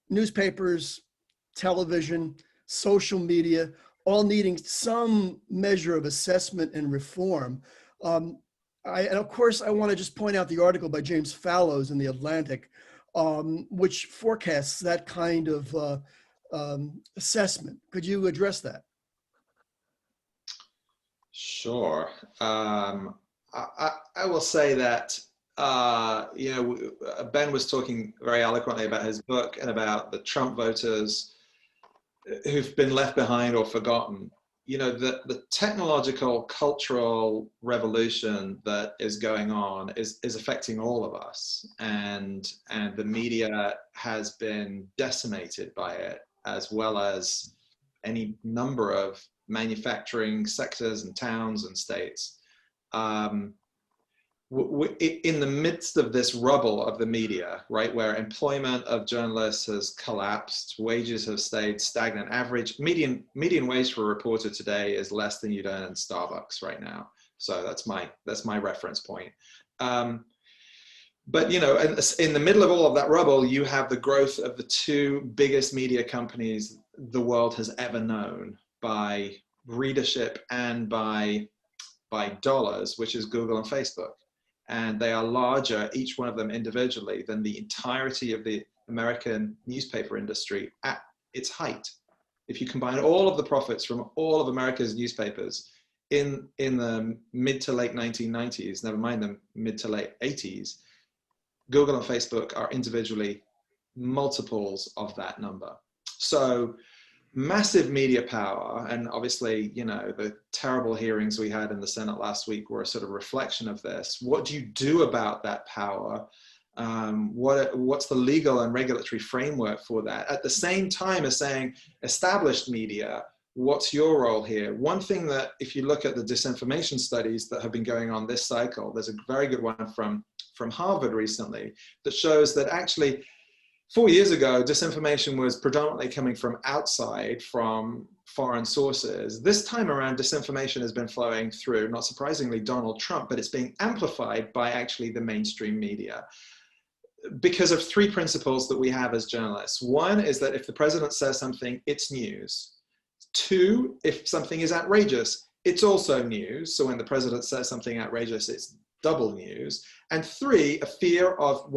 newspapers, television, social media, all needing some measure of assessment and reform. And of course, I want to just point out the article by James Fallows in The Atlantic, which forecasts that kind of assessment. Could you address that? Sure. I will say that, Ben was talking very eloquently about his book and about the Trump voters who've been left behind or forgotten. The technological, cultural revolution that is going on is affecting all of us. And the media has been decimated by it, as well as any number of manufacturing sectors and towns and states. In the midst of this rubble of the media, right, where employment of journalists has collapsed, wages have stayed stagnant. Average median wage for a reporter today is less than you'd earn in Starbucks right now. So that's my reference point. But in the middle of all of that rubble, you have the growth of the two biggest media companies the world has ever known by readership and by dollars, which is Google and Facebook. And they are larger, each one of them individually, than the entirety of the American newspaper industry at its height. If you combine all of the profits from all of America's newspapers in the mid to late 1990s, never mind the mid to late 80s, Google and Facebook are individually multiples of that number. So massive media power, and obviously, the terrible hearings we had in the Senate last week were a sort of reflection of this. What do you do about that power? What's the legal and regulatory framework for that? At the same time as saying, established media, what's your role here? One thing that, if you look at the disinformation studies that have been going on this cycle, there's a very good one from Harvard recently that shows that actually 4 years ago, disinformation was predominantly coming from outside, from foreign sources. This time around, disinformation has been flowing through, not surprisingly, Donald Trump, but it's being amplified by actually the mainstream media because of three principles that we have as journalists. One is that if the president says something, it's news. Two, if something is outrageous, it's also news. So when the president says something outrageous, it's double news. And three, a fear of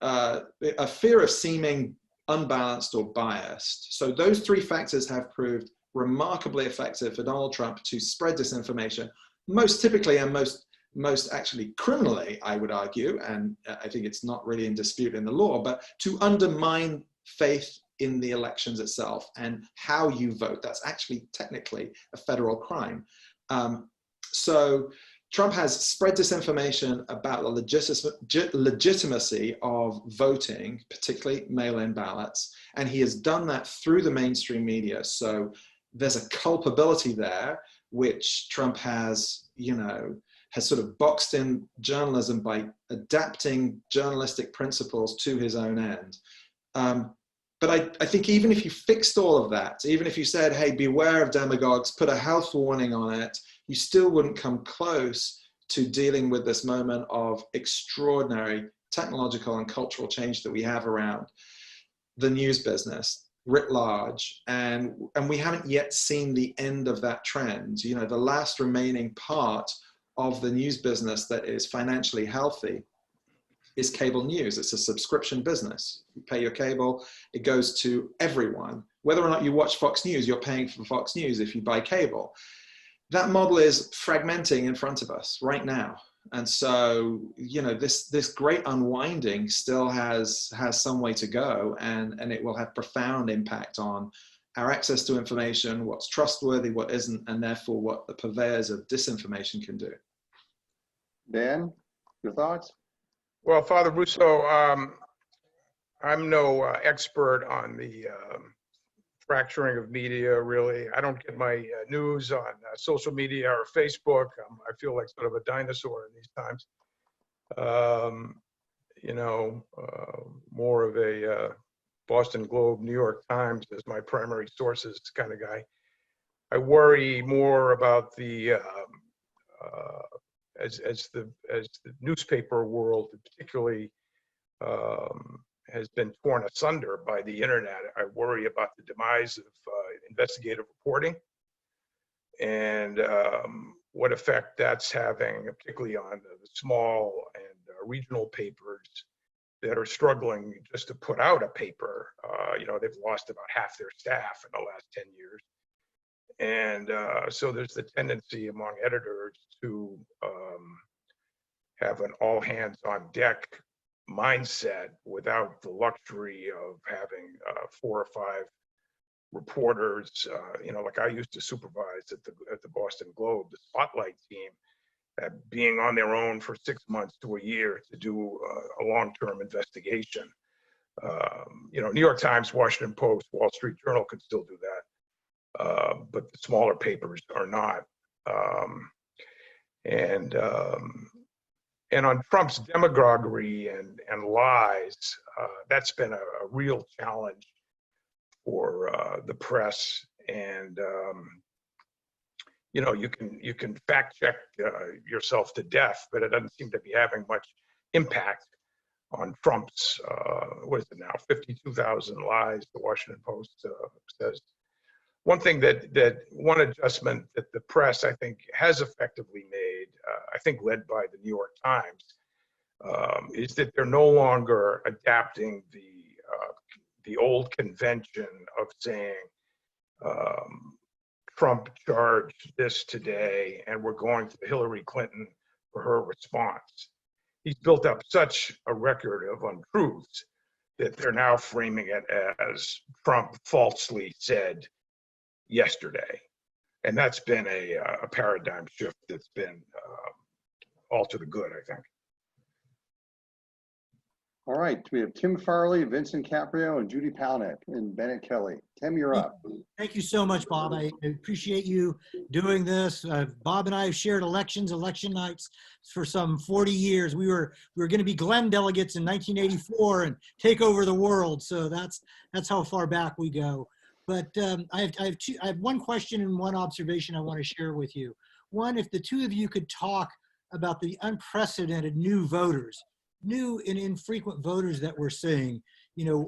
a fear of seeming unbalanced or biased. So those three factors have proved remarkably effective for Donald Trump to spread disinformation, most typically and most actually criminally, I would argue, and I think it's not really in dispute in the law, but to undermine faith in the elections itself and how you vote. That's actually technically a federal crime. So Trump has spread disinformation about the legitimacy of voting, particularly mail-in ballots, and he has done that through the mainstream media. So there's a culpability there, which Trump has, has sort of boxed in journalism by adapting journalistic principles to his own end. But I think even if you fixed all of that, even if you said, hey, beware of demagogues, put a health warning on it, you still wouldn't come close to dealing with this moment of extraordinary technological and cultural change that we have around the news business writ large. And we haven't yet seen the end of that trend. The last remaining part of the news business that is financially healthy is cable news. It's a subscription business. You pay your cable, it goes to everyone. Whether or not you watch Fox News, you're paying for Fox News if you buy cable. That model is fragmenting in front of us right now. And so, this great unwinding still has some way to go, and it will have profound impact on our access to information, what's trustworthy, what isn't, and therefore what the purveyors of disinformation can do. Dan, your thoughts? Well, Father Russo, I'm no expert on the fracturing of media, really. I don't get my news on social media or Facebook. I feel like sort of a dinosaur in these times. More of a Boston Globe, New York Times as my primary sources kind of guy. I worry more about the as the newspaper world, particularly, has been torn asunder by the internet. I worry about the demise of investigative reporting and what effect that's having, particularly on the small and regional papers that are struggling just to put out a paper. They've lost about half their staff in the last 10 years. And so there's the tendency among editors to have an all hands on deck mindset without the luxury of having 4 or 5 reporters, like I used to supervise at the Boston Globe, the spotlight team, being on their own for 6 months to a year to do a long-term investigation. New York Times, Washington Post, Wall Street Journal could still do that, but the smaller papers are not. And on Trump's demagoguery and lies, that's been a real challenge for the press. And you can fact check yourself to death, but it doesn't seem to be having much impact on Trump's, what is it now, 52,000 lies, the Washington Post says. One thing one adjustment that the press, I think, has effectively made, I think led by the New York Times, is that they're no longer adapting the old convention of saying, Trump charged this today, and we're going to Hillary Clinton for her response. He's built up such a record of untruths that they're now framing it as Trump falsely said yesterday. And that's been a paradigm shift that's been all to the good, I think. All right, we have Tim Farley, Vincent Caprio, and Judy Palnick, and Bennett Kelly. Tim, you're up. Thank you so much, Bob. I appreciate you doing this. Bob and I have shared election nights for some 40 years. We were going to be Glenn delegates in 1984 and take over the world. So that's how far back we go. But I have one question and one observation I want to share with you. One, if the two of you could talk about the unprecedented new voters, new and infrequent voters that we're seeing.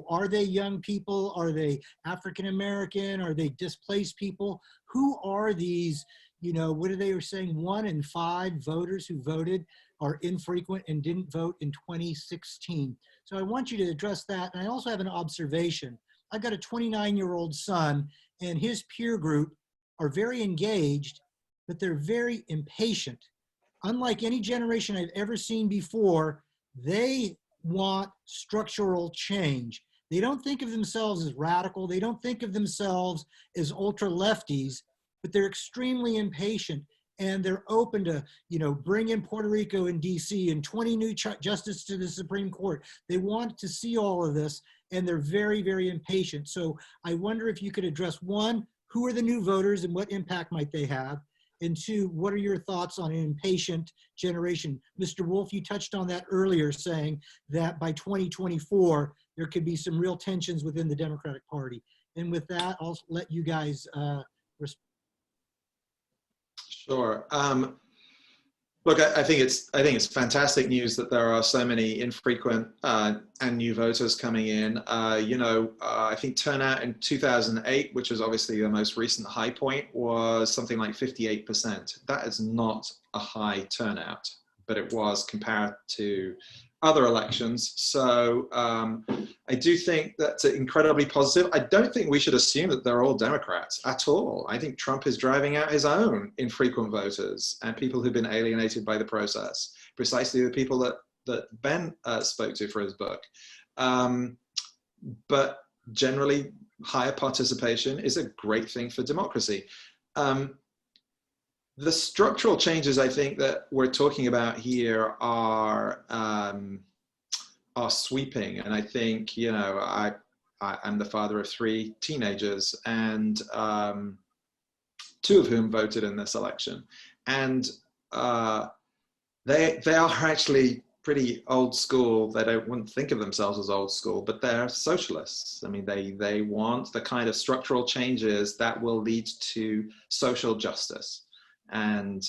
Are they young people? Are they African American? Are they displaced people? Who are these, what are they saying? 1 in 5 voters who voted are infrequent and didn't vote in 2016. So I want you to address that. And I also have an observation. I've got a 29-year-old son, and his peer group are very engaged, but they're very impatient. Unlike any generation I've ever seen before, they want structural change. They don't think of themselves as radical. They don't think of themselves as ultra lefties, but they're extremely impatient, and they're open to, bring in Puerto Rico and DC and 20 new justices to the Supreme Court. They want to see all of this, and they're very, very impatient. So I wonder if you could address, 1, who are the new voters and what impact might they have? And 2, what are your thoughts on an impatient generation? Mr. Wolffe, you touched on that earlier, saying that by 2024, there could be some real tensions within the Democratic Party. And with that, I'll let you guys respond. Sure. Look, I think it's fantastic news that there are so many infrequent and new voters coming in. I think turnout in 2008, which was obviously the most recent high point, was something like 58%. That is not a high turnout, but it was compared to other elections. So I do think that's incredibly positive. I don't think we should assume that they're all Democrats at all. I think Trump is driving out his own infrequent voters and people who've been alienated by the process, precisely the people that Ben spoke to for his book. But generally higher participation is a great thing for democracy. The structural changes I think that we're talking about here are sweeping, and I think, you know, I'm the father of 3 teenagers, and 2 of whom voted in this election, and they are actually pretty old school. They wouldn't think of themselves as old school, but they're socialists. I mean, they want the kind of structural changes that will lead to social justice. And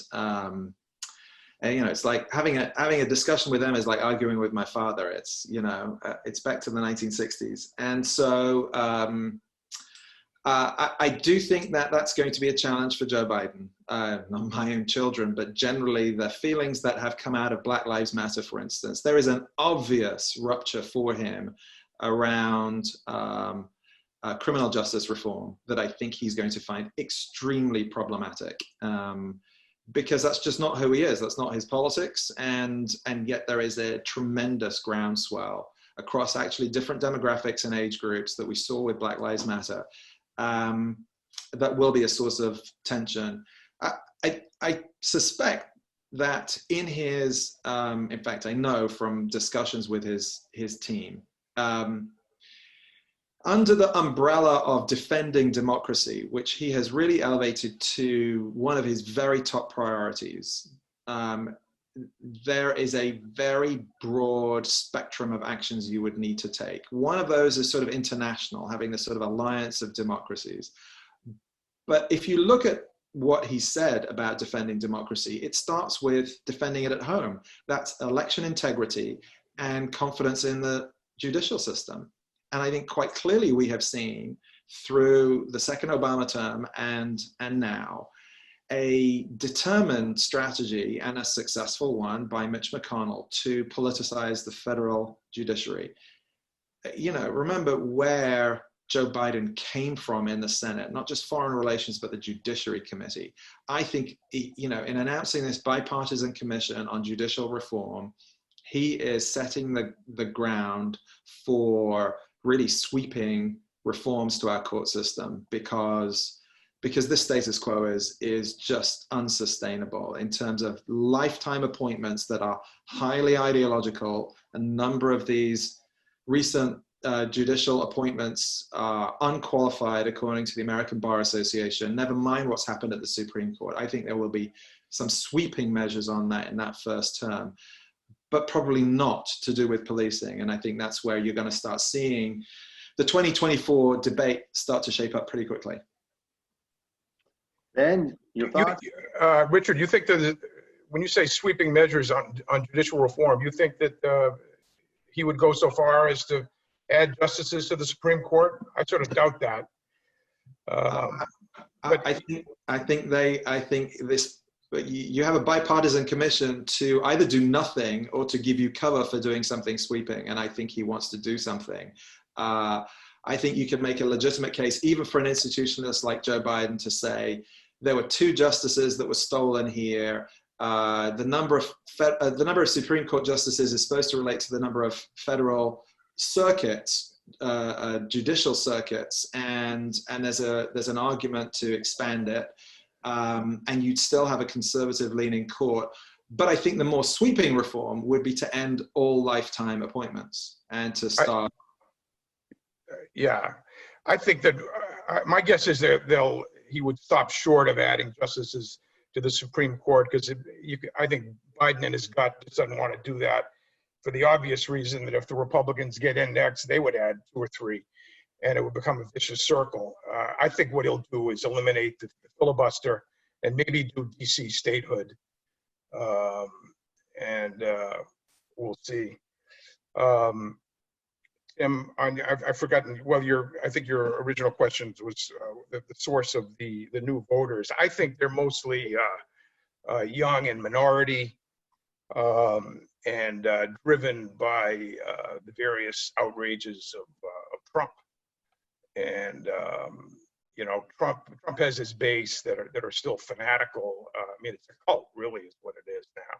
you know, it's like having a discussion with them is like arguing with my father. It's, you know, it's back to the 1960s. And so I do think that that's going to be a challenge for Joe Biden, not my own children, but generally the feelings that have come out of Black Lives Matter, for instance. There is an obvious rupture for him around criminal justice reform that I think he's going to find extremely problematic, because that's just not who he is. That's not his politics. And yet there is a tremendous groundswell across actually different demographics and age groups that we saw with Black Lives Matter, that will be a source of tension. I suspect that in his, in fact, I know from discussions with his team, under the umbrella of defending democracy, which he has really elevated to one of his very top priorities, there is a very broad spectrum of actions you would need to take. One of those is sort of international, having this sort of alliance of democracies. But if you look at what he said about defending democracy, it starts with defending it at home. That's election integrity and confidence in the judicial system. And I think quite clearly we have seen through the second Obama term and now a determined strategy, and a successful one, by Mitch McConnell to politicize the federal judiciary. You know, remember where Joe Biden came from in the Senate, not just foreign relations, but the Judiciary Committee. I think, you know, in announcing this bipartisan commission on judicial reform, he is setting the ground for really sweeping reforms to our court system, because this status quo is just unsustainable in terms of lifetime appointments that are highly ideological. A number of these recent judicial appointments are unqualified according to the American Bar Association, never mind what's happened at the Supreme Court. I think there will be some sweeping measures on that in that first term, but probably not to do with policing. And I think that's where you're going to start seeing the 2024 debate start to shape up pretty quickly. Ben, your thoughts? Richard, you think that when you say sweeping measures on judicial reform, you think that he would go so far as to add justices to the Supreme Court? I sort of doubt that. I think this. But you have a bipartisan commission to either do nothing or to give you cover for doing something sweeping, and I think he wants to do something. I think you could make a legitimate case, even for an institutionalist like Joe Biden, to say there were 2 justices that were stolen here. The number of Supreme Court justices is supposed to relate to the number of federal circuits, judicial circuits, and there's an argument to expand it. And you'd still have a conservative-leaning court. But I think the more sweeping reform would be to end all lifetime appointments and to start. Yeah, I think that my guess is that he would stop short of adding justices to the Supreme Court, because I think Biden in his gut doesn't want to do that for the obvious reason that if the Republicans get in next, they would add 2 or 3. And it would become a vicious circle. I think what he'll do is eliminate the filibuster and maybe do DC statehood. And we'll see. Tim, I've forgotten, well, I think your original question was the source of the new voters. I think they're mostly young and minority, and driven by the various outrages of Trump. And you know, Trump has his base that are still fanatical. I mean, it's a cult, really, is what it is now.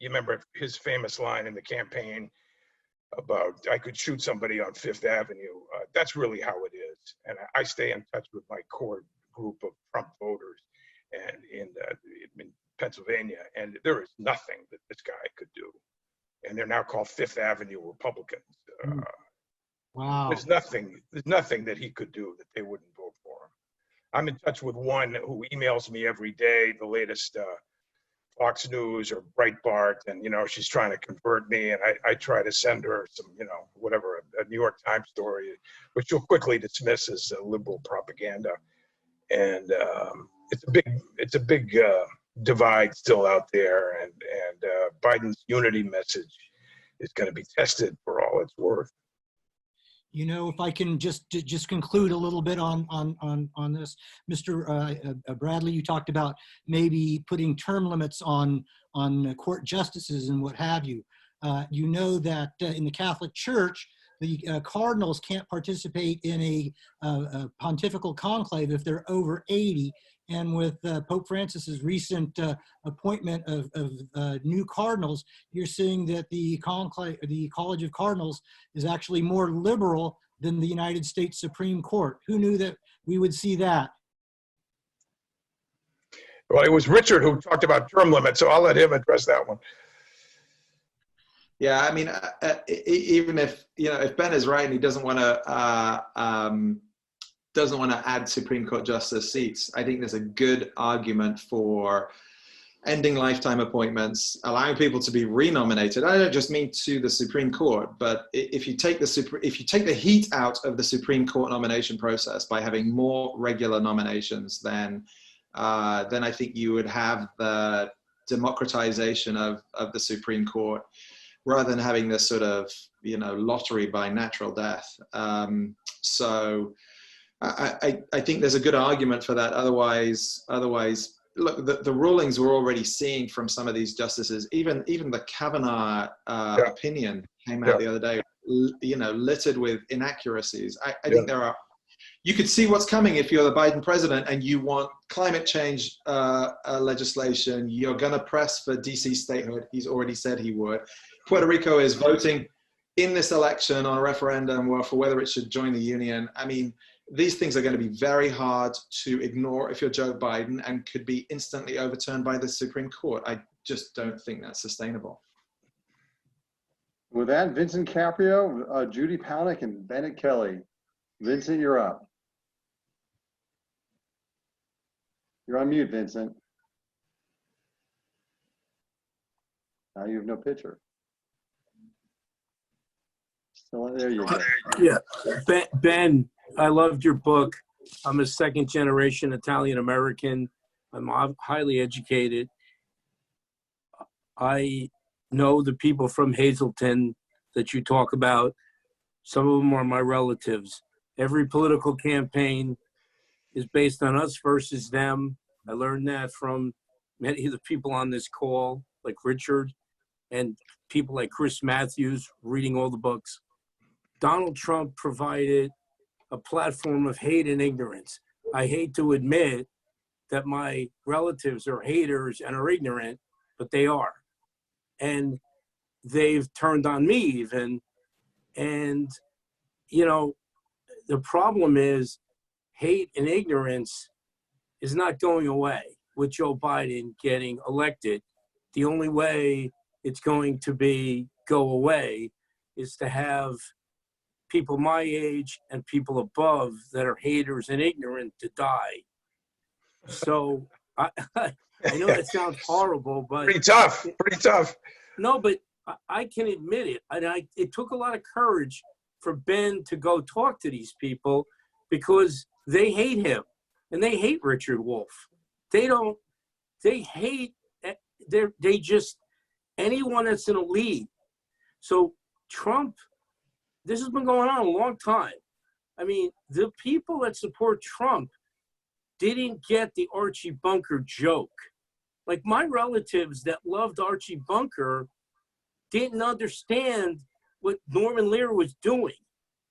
You remember his famous line in the campaign: about I could shoot somebody on Fifth Avenue. That's really how it is. And I stay in touch with my core group of Trump voters and in Pennsylvania, and there is nothing that this guy could do. And they're now called Fifth Avenue Republicans. Wow. There's nothing that he could do that they wouldn't vote for him. I'm in touch with one who emails me every day, the latest Fox News or Breitbart, and she's trying to convert me, and I try to send her some, whatever, a New York Times story, which she'll quickly dismiss as liberal propaganda. And it's a big divide still out there, and Biden's unity message is going to be tested for all it's worth. If I can just conclude a little bit on this, Mr. Bradlee, you talked about maybe putting term limits on court justices and what have you. You know that in the Catholic Church, the cardinals can't participate in a pontifical conclave if they're over 80. And with Pope Francis's recent appointment of new cardinals, you're seeing that the College of Cardinals is actually more liberal than the United States Supreme Court. Who knew that we would see that? Well, it was Richard who talked about term limits, so I'll let him address that one. Yeah, I mean, even if Ben is right and he doesn't want to add Supreme Court justice seats, I think there's a good argument for ending lifetime appointments, allowing people to be renominated. I don't just mean to the Supreme Court, but if you take the heat out of the Supreme Court nomination process by having more regular nominations, then I think you would have the democratization of the Supreme Court, rather than having this sort of lottery by natural death. So I think there's a good argument for that. Otherwise, look, the rulings we're already seeing from some of these justices, even the Kavanaugh opinion came out the other day, littered with inaccuracies. I think you could see what's coming if you're the Biden president and you want climate change legislation. You're going to press for DC statehood. He's already said he would. Puerto Rico is voting in this election on a referendum for whether it should join the union. I mean, these things are going to be very hard to ignore if you're Joe Biden, and could be instantly overturned by the Supreme Court. I just don't think that's sustainable. With that, Vincent Caprio, Judy Palnick, and Bennett Kelly. Vincent, you're up. You're on mute, Vincent. Now you have no picture. Still, there you go. Yeah, Ben, I loved your book. I'm a second generation Italian American. I'm highly educated. I know the people from Hazleton that you talk about. Some of them are my relatives. Every political campaign is based on us versus them. I learned that from many of the people on this call, like Richard, and people like Chris Matthews, reading all the books. Donald Trump provided a platform of hate and ignorance. I hate to admit that my relatives are haters and are ignorant, but they are. And they've turned on me even. And, the problem is hate and ignorance is not going away with Joe Biden getting elected. The only way it's going to go away is to have people my age and people above that are haters and ignorant to die. So I know that sounds horrible, but pretty tough. No, but I can admit it. And it took a lot of courage for Ben to go talk to these people, because they hate him and they hate Richard Wolffe. They hate anyone that's in a lead. So Trump, this has been going on a long time. I mean, the people that support Trump didn't get the Archie Bunker joke. Like, my relatives that loved Archie Bunker didn't understand what Norman Lear was doing.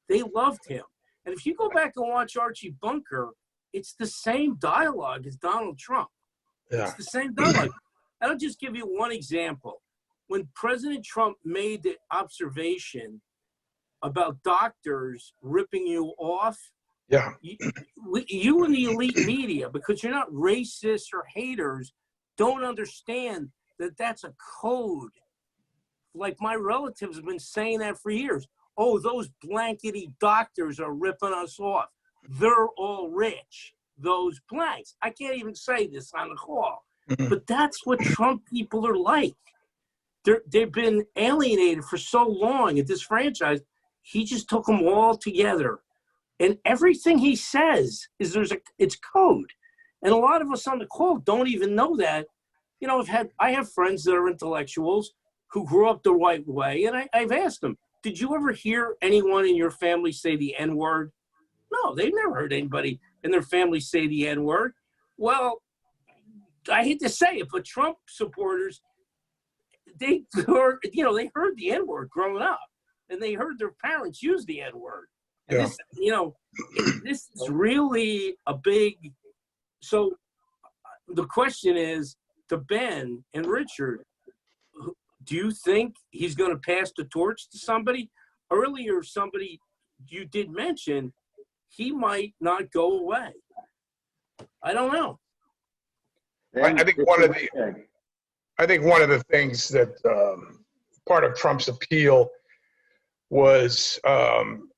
They loved him. And if you go back and watch Archie Bunker, it's the same dialogue as Donald Trump. Yeah. It's the same dialogue. And I'll just give you one example. When President Trump made the observation about doctors ripping you off. Yeah. You and the elite media, because you're not racist or haters, don't understand that that's a code. Like my relatives have been saying that for years. Oh, those blankety doctors are ripping us off. They're all rich. Those blanks. I can't even say this on the call, but that's what Trump people are like. They've been alienated for so long at this franchise. He just took them all together. And everything he says is it's code. And a lot of us on the call don't even know that. You know, I have friends that are intellectuals who grew up the right way. And I've asked them, did you ever hear anyone in your family say the N-word? No, they've never heard anybody in their family say the N-word. Well, I hate to say it, but Trump supporters, they heard the N-word growing up, and they heard their parents use the N-word. Yeah. This is really a big. So the question is to Ben and Richard, do you think he's going to pass the torch to somebody? Earlier, somebody you did mention, he might not go away. I don't know. I think one of the things that part of Trump's appeal was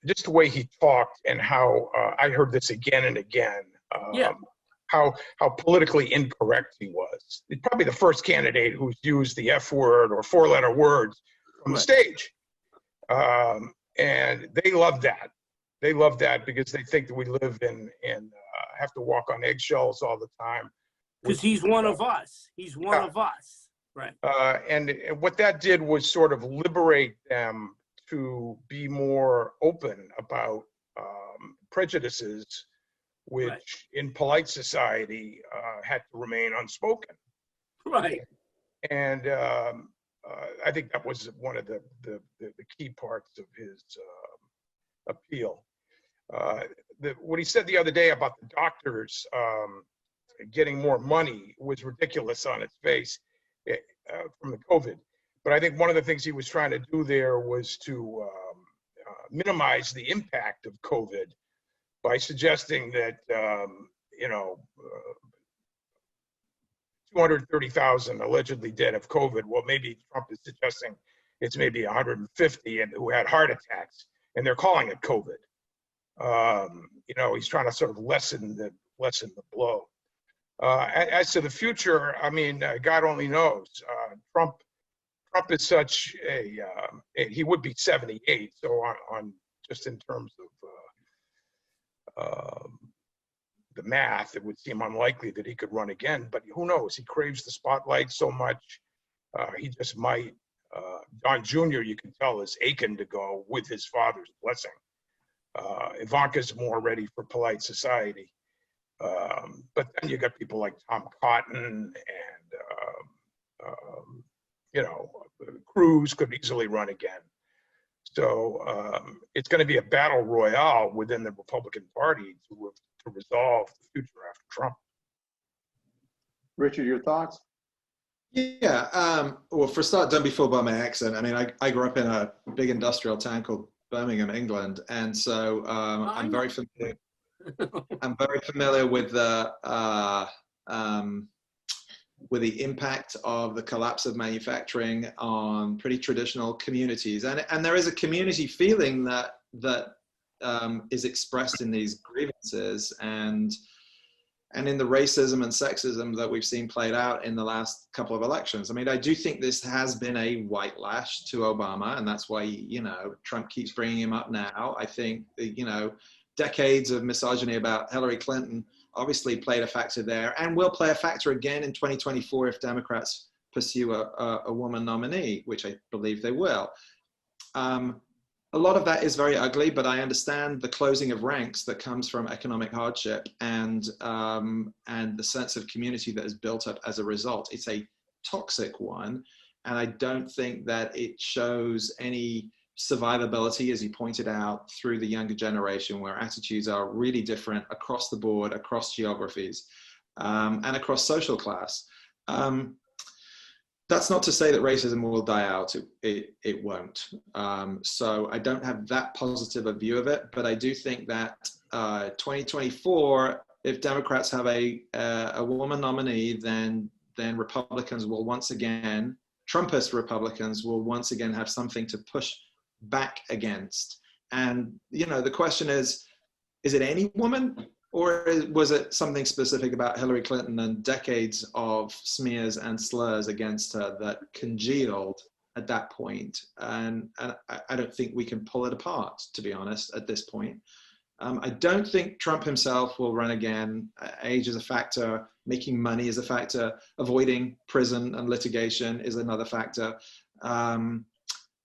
just the way he talked and how I heard this again and again. How politically incorrect he was. He's probably the first candidate who's used the F word or four-letter words from the stage, and they love that. They love that because they think that we live in have to walk on eggshells all the time. Because he's one of us. He's one of us, right? And what that did was sort of liberate them to be more open about prejudices, which in polite society had to remain unspoken. Right. And I think that was one of the key parts of his appeal. What he said the other day about the doctors getting more money was ridiculous on its face from the COVID. But I think one of the things he was trying to do there was to minimize the impact of COVID by suggesting that, 230,000 allegedly dead of COVID. Well, maybe Trump is suggesting it's maybe 150 and who had heart attacks, and they're calling it COVID. He's trying to sort of lessen the blow. As to the future, I mean, God only knows. Trump is such he would be 78. So on just in terms of the math, it would seem unlikely that he could run again. But who knows? He craves the spotlight so much. He just might. Don Jr., you can tell, is aching to go with his father's blessing. Ivanka's more ready for polite society. But then you got people like Tom Cotton and, Cruz could easily run again. So it's going to be a battle royale within the Republican Party to resolve the future after Trump. Richard, your thoughts? Yeah. Well, for a start, don't be fooled by my accent. I mean, I grew up in a big industrial town called Birmingham, England, and so I'm very familiar. I'm very familiar with the impact of the collapse of manufacturing on pretty traditional communities, and there is a community feeling that is expressed in these grievances and in the racism and sexism that we've seen played out in the last couple of elections. I mean, I do think this has been a white lash to Obama, and that's why Trump keeps bringing him up now. I think decades of misogyny about Hillary Clinton obviously played a factor there, and will play a factor again in 2024 if Democrats pursue a woman nominee, which I believe they will. A lot of that is very ugly, but I understand the closing of ranks that comes from economic hardship and the sense of community that is built up as a result. It's a toxic one, and I don't think that it shows any survivability, as you pointed out, through the younger generation, where attitudes are really different across the board, across geographies, and across social class. That's not to say that racism will die out. It won't. So I don't have that positive a view of it, but I do think that 2024, if Democrats have a woman nominee, then Republicans will once again, Trumpist Republicans will once again have something to push back against. And, you know, the question is it any woman? Or was it something specific about Hillary Clinton and decades of smears and slurs against her that congealed at that point? And I don't think we can pull it apart, to be honest, at this point. I don't think Trump himself will run again. Age is a factor. Making money is a factor. Avoiding prison and litigation is another factor.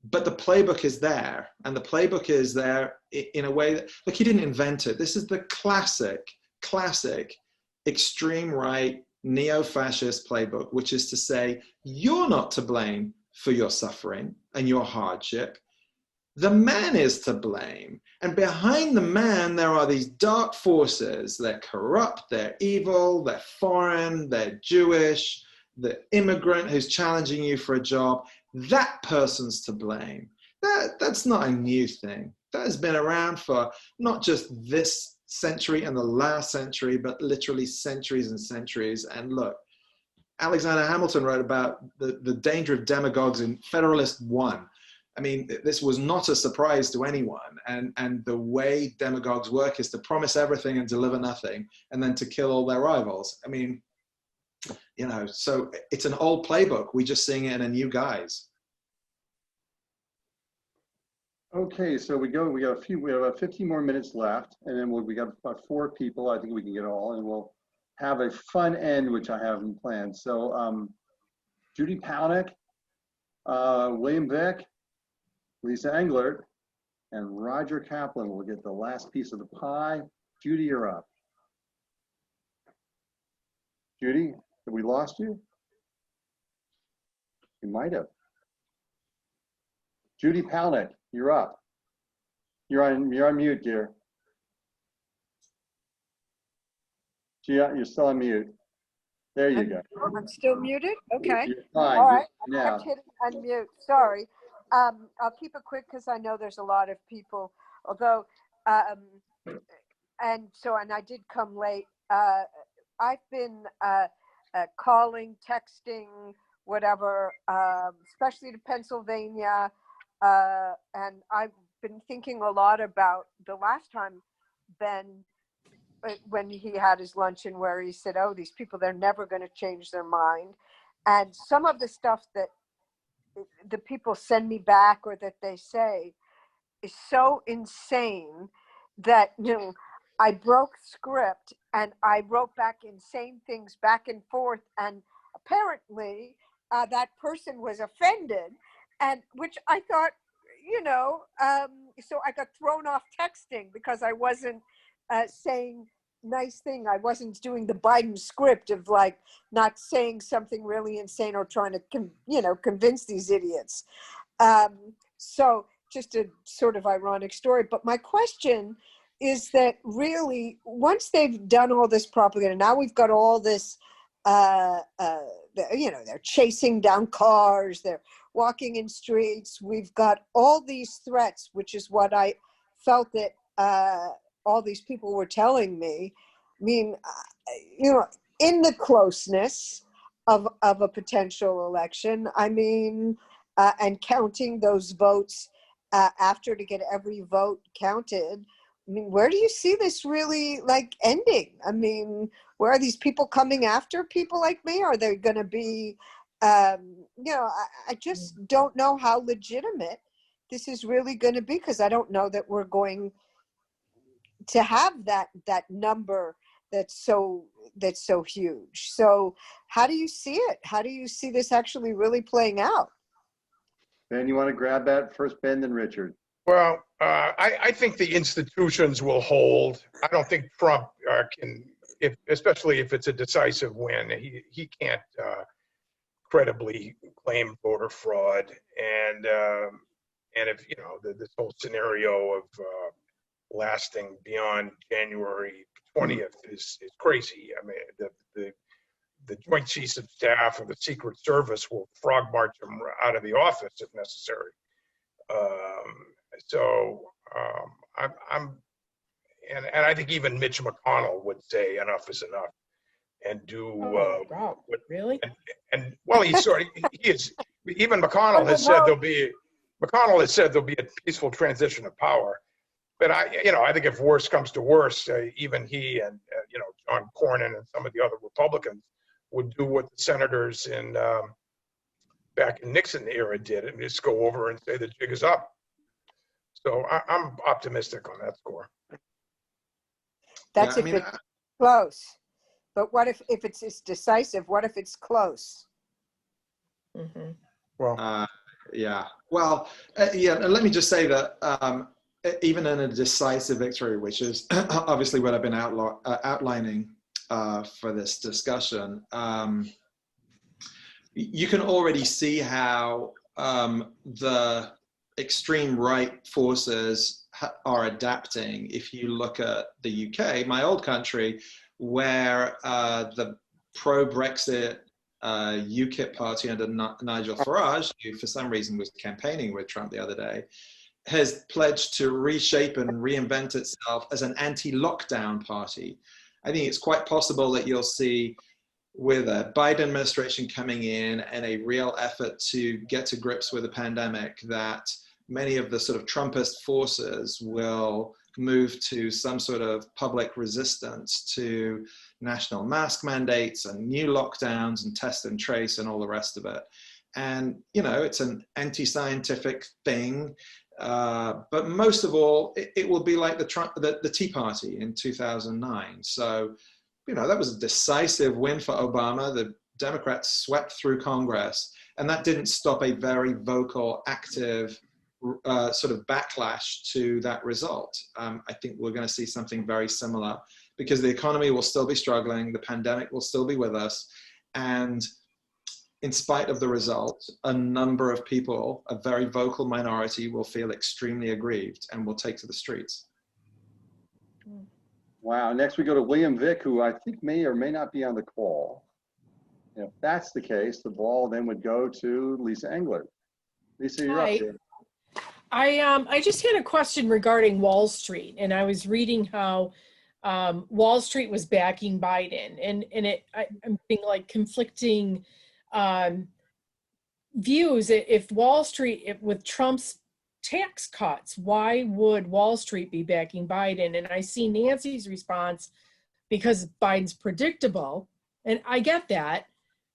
But the playbook is there, and the playbook is there in a way that, look, he didn't invent it. This is the classic extreme right neo-fascist playbook, which is to say, you're not to blame for your suffering and your hardship. The man is to blame. And behind the man, there are these dark forces. They're corrupt, they're evil, they're foreign, they're Jewish, the immigrant who's challenging you for a job. That person's to blame. That's not a new thing. That has been around for not just this century and the last century, but literally centuries and centuries. And look, Alexander Hamilton wrote about the danger of demagogues in Federalist 1. I mean, this was not a surprise to anyone. And the way demagogues work is to promise everything and deliver nothing, and then to kill all their rivals. I mean, you know, so it's an old playbook. We just sing it in a new guise. Okay, so we have about 15 more minutes left, and then we got about 4 people. I think we can get all, and we'll have a fun end, which I haven't planned. So Judy Palnick, William Vick, Lisa Englert, and Roger Kaplan will get the last piece of the pie. Judy, you're up. Judy, have we lost you? We might have. Judy Palnick, you're up. You're on mute, dear. You're still on mute. There you go. I'm still muted? Okay. You're fine. All right. I Now. kept hitting unmute. Sorry. I'll keep it quick because I know there's a lot of people, although, and I did come late. I've been calling, texting, whatever, especially to Pennsylvania. And I've been thinking a lot about the last time Ben, when he had his luncheon, where he said, oh, these people, they're never going to change their mind. And some of the stuff that the people send me back or that they say is so insane that, you know, I broke script and I wrote back insane things back and forth. And apparently that person was offended, and which I thought, you know, so I got thrown off texting because I wasn't saying nice thing. I wasn't doing the Biden script of like not saying something really insane or trying to, convince these idiots. So just a sort of ironic story. But my question is that really, once they've done all this propaganda, now we've got all this, they're chasing down cars, they're walking in streets. We've got all these threats, which is what I felt that all these people were telling me. I mean, in the closeness of a potential election, I mean, and counting those votes after to get every vote counted. I mean, where do you see this really like ending? I mean, where are these people coming after people like me? Are they going to be, I just don't know how legitimate this is really going to be, because I don't know that we're going to have that number that's so huge. So how do you see it? How do you see this actually really playing out? Ben, you want to grab that first, Ben, then Richard? Well, I think the institutions will hold. I don't think Trump can, especially if it's a decisive win, he can't credibly claim voter fraud. And if, this whole scenario of lasting beyond January 20th is crazy. I mean, the Joint Chiefs of Staff or the Secret Service will frog march him out of the office if necessary. And I think even Mitch McConnell would say enough is enough, and do wow, really? And well, he is. Even McConnell has said there'll be a peaceful transition of power. But I think if worse comes to worse, even he and John Cornyn and some of the other Republicans would do what the senators in back in Nixon era did, and just go over and say the jig is up. So I'm optimistic on that score. That's close. But what if it's decisive? What if it's close? Mm-hmm. Well, yeah. Well, and let me just say that even in a decisive victory, which is obviously what I've been outlining for this discussion, you can already see how the extreme right forces are adapting. If you look at the UK, my old country, where the pro-Brexit UKIP party under Nigel Farage, who for some reason was campaigning with Trump the other day, has pledged to reshape and reinvent itself as an anti-lockdown party. I think it's quite possible that you'll see, with a Biden administration coming in and a real effort to get to grips with the pandemic, that many of the sort of Trumpist forces will move to some sort of public resistance to national mask mandates and new lockdowns and test and trace and all the rest of it. And, it's an anti-scientific thing. But most of all, it will be like the Tea Party in 2009. So, that was a decisive win for Obama. The Democrats swept through Congress, and that didn't stop a very vocal, active sort of backlash to that result. I think we're going to see something very similar, because the economy will still be struggling, the pandemic will still be with us, and in spite of the result, a number of people, a very vocal minority, will feel extremely aggrieved and will take to the streets. Wow. Next we go to William Vick, who I think may or may not be on the call. If that's the case, the ball then would go to Lisa Engler. Lisa, you're up here. I just had a question regarding Wall Street, and I was reading how Wall Street was backing Biden, and I'm being like conflicting views. If Wall Street, with Trump's tax cuts, why would Wall Street be backing Biden? And I see Nancy's response, because Biden's predictable, and I get that.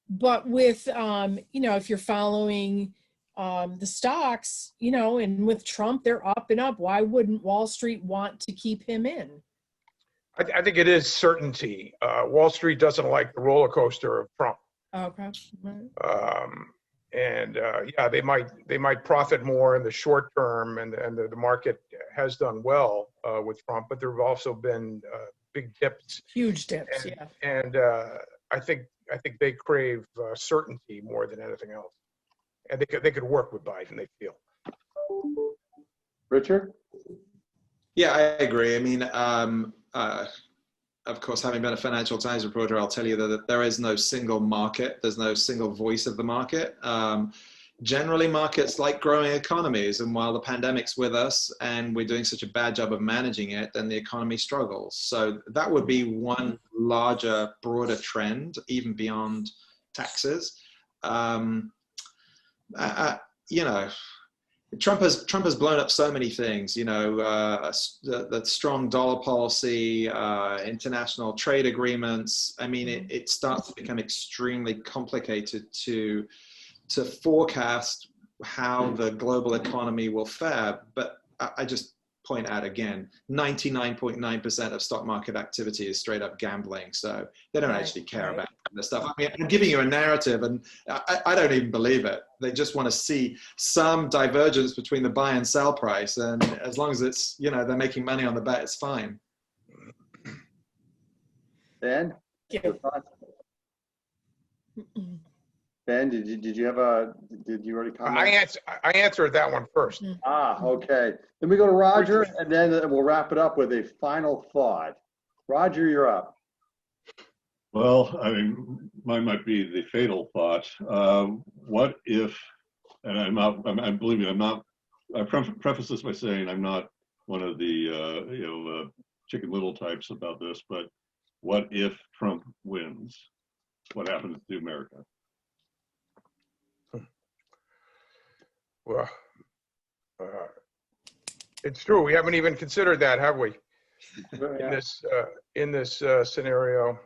But with if you're following the stocks, and with Trump, they're up and up. Why wouldn't Wall Street want to keep him in? I think it is certainty. Wall Street doesn't like the roller coaster of Trump. Okay. They might profit more in the short term, and the market has done well with Trump, but there have also been big dips, huge dips, and I think they crave certainty more than anything else, and they could work with Biden, they feel. Richard? Yeah, I agree. I mean, of course, having been a Financial Times reporter, I'll tell you that there is no single market. There's no single voice of the market. Generally, markets like growing economies, and while the pandemic's with us and we're doing such a bad job of managing it, then the economy struggles. So that would be one larger, broader trend, even beyond taxes. Trump has blown up so many things, the strong dollar policy, international trade agreements. I mean, it starts to become extremely complicated to forecast how the global economy will fare. But I just point out again, 99.9% of stock market activity is straight up gambling. So they don't actually care about this stuff. I mean, I'm giving you a narrative, and I don't even believe it. They just want to see some divergence between the buy and sell price. And as long as it's, they're making money on the bet, it's fine. Ben? Ben, did you already comment? I answered that one first. Okay. Then we go to Roger, and then we'll wrap it up with a final thought. Roger, you're up. Well, I mean, mine might be the fatal thought. What if, and I'm believe me, I'm not, I preface this by saying I'm not one of the, Chicken Little types about this, but what if Trump wins? What happens to America? Well, it's true. We haven't even considered that, have we? In this scenario,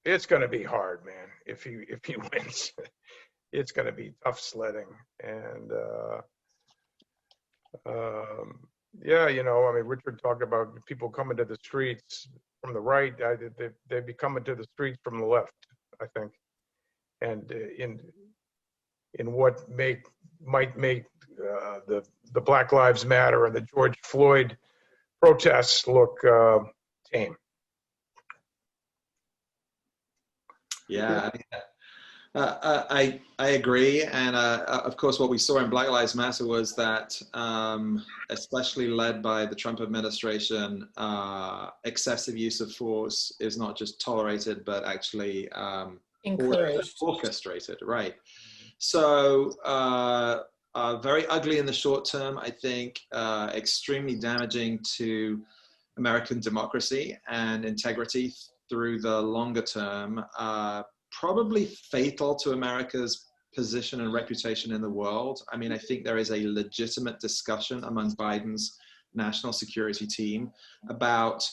it's going to be hard, man. If he wins, it's going to be tough sledding. And yeah, I mean, Richard talked about people coming to the streets from the right. They'd be coming to the streets from the left, I think. And in what might make the Black Lives Matter and the George Floyd protests look tame. Yeah, I agree, and of course, what we saw in Black Lives Matter was that, especially led by the Trump administration, excessive use of force is not just tolerated, but actually Encouraged. orchestrated. Right. So very ugly in the short term, I think, extremely damaging to American democracy and integrity through the longer term, probably fatal to America's position and reputation in the world. I mean, I think there is a legitimate discussion among Biden's national security team about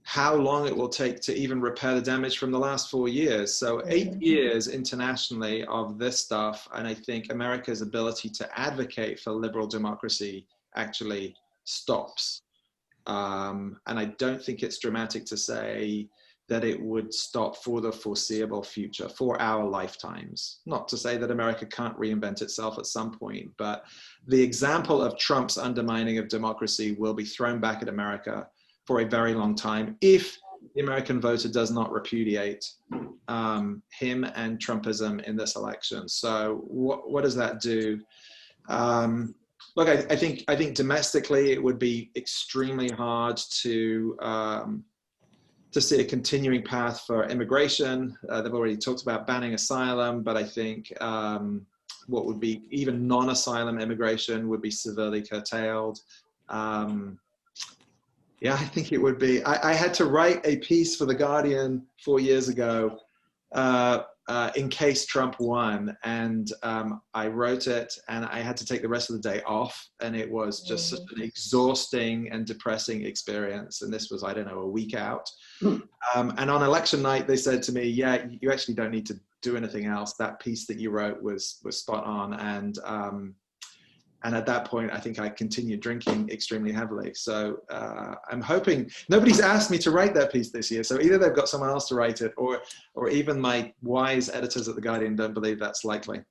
how long it will take to even repair the damage from the last 4 years. So 8 years internationally of this stuff, and I think America's ability to advocate for liberal democracy actually stops. And I don't think it's dramatic to say that it would stop for the foreseeable future, for our lifetimes. Not to say that America can't reinvent itself at some point, but the example of Trump's undermining of democracy will be thrown back at America for a very long time if the American voter does not repudiate him and Trumpism in this election. So what does that do? Look, I think domestically it would be extremely hard to see a continuing path for immigration. They've already talked about banning asylum, but I think what would be even non-asylum immigration would be severely curtailed. Yeah, I think it would be. I had to write a piece for The Guardian 4 years ago in case Trump won, and I wrote it, and I had to take the rest of the day off, and it was just such an exhausting and depressing experience. And this was, I don't know, a week out. And on election night, they said to me, "Yeah, you actually don't need to do anything else. That piece that you wrote was spot on." And at that point, I think I continued drinking extremely heavily. So I'm hoping, nobody's asked me to write that piece this year. So either they've got someone else to write it, or even my wise editors at The Guardian don't believe that's likely.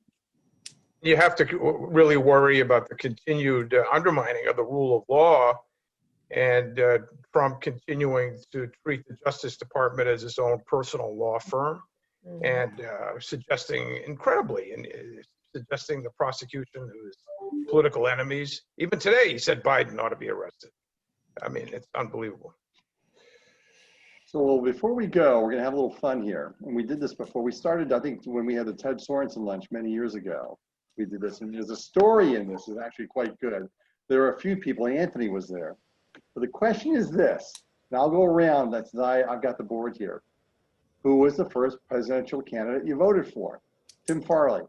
You have to really worry about the continued undermining of the rule of law, and Trump continuing to treat the Justice Department as his own personal law firm, and suggesting the prosecution who's political enemies. Even today, he said Biden ought to be arrested. I mean, it's unbelievable. So before we go, we're going to have a little fun here. And we did this before. We started, I think, when we had the Ted Sorensen lunch many years ago. We did this, and there's a story in this that's actually quite good. There are a few people. Anthony was there. But the question is this, and I'll go around. I've got the board here. Who was the first presidential candidate you voted for? Tim Farley.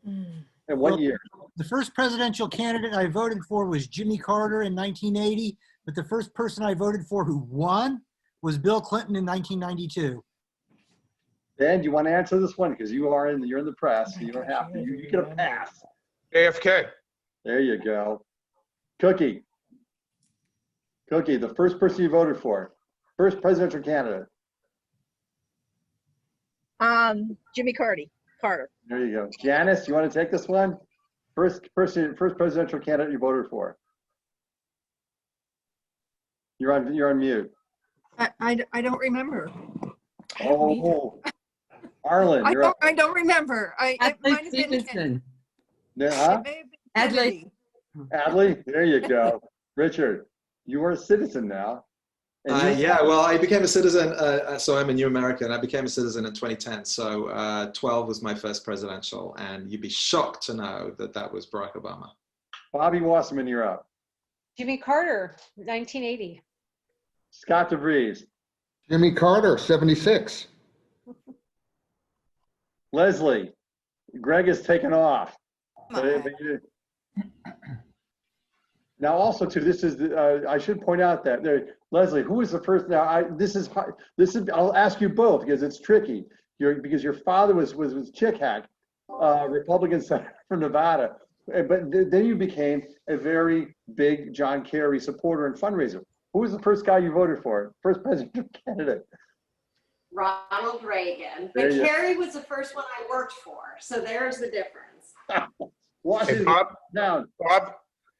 And what year? The first presidential candidate I voted for was Jimmy Carter in 1980, but the first person I voted for who won was Bill Clinton in 1992. Dan, do you want to answer this one? Because you're in the press, so you don't have to. You get a pass. JFK. There you go. Cookie, the first person you voted for, first presidential candidate. Jimmy Carter. There you go. Janice, you want to take this one? First presidential candidate you voted for. You're on mute. I don't remember. Oh, Arlen, I don't remember. It might have been. Huh? Adley. Adley, there you go. Richard, you are a citizen now. Yeah, well, I became a citizen. So I'm a new American. I became a citizen in 2010. So 12 was my first presidential, and you'd be shocked to know that that was Barack Obama. Bobby Wasserman, you're up. Jimmy Carter, 1980. Scott DeVries. Jimmy Carter, 76. Leslie. Greg has taken off. Now, also too, this is I should point out that Leslie, who was the first? Now, this is I'll ask you both because it's tricky. Because your father was Chick Hack, Republican senator from Nevada, but then you became a very big John Kerry supporter and fundraiser. Who was the first guy you voted for? First presidential candidate? Ronald Reagan. But Kerry was the first one I worked for. So there's the difference. Hey, Bob. Down. Bob.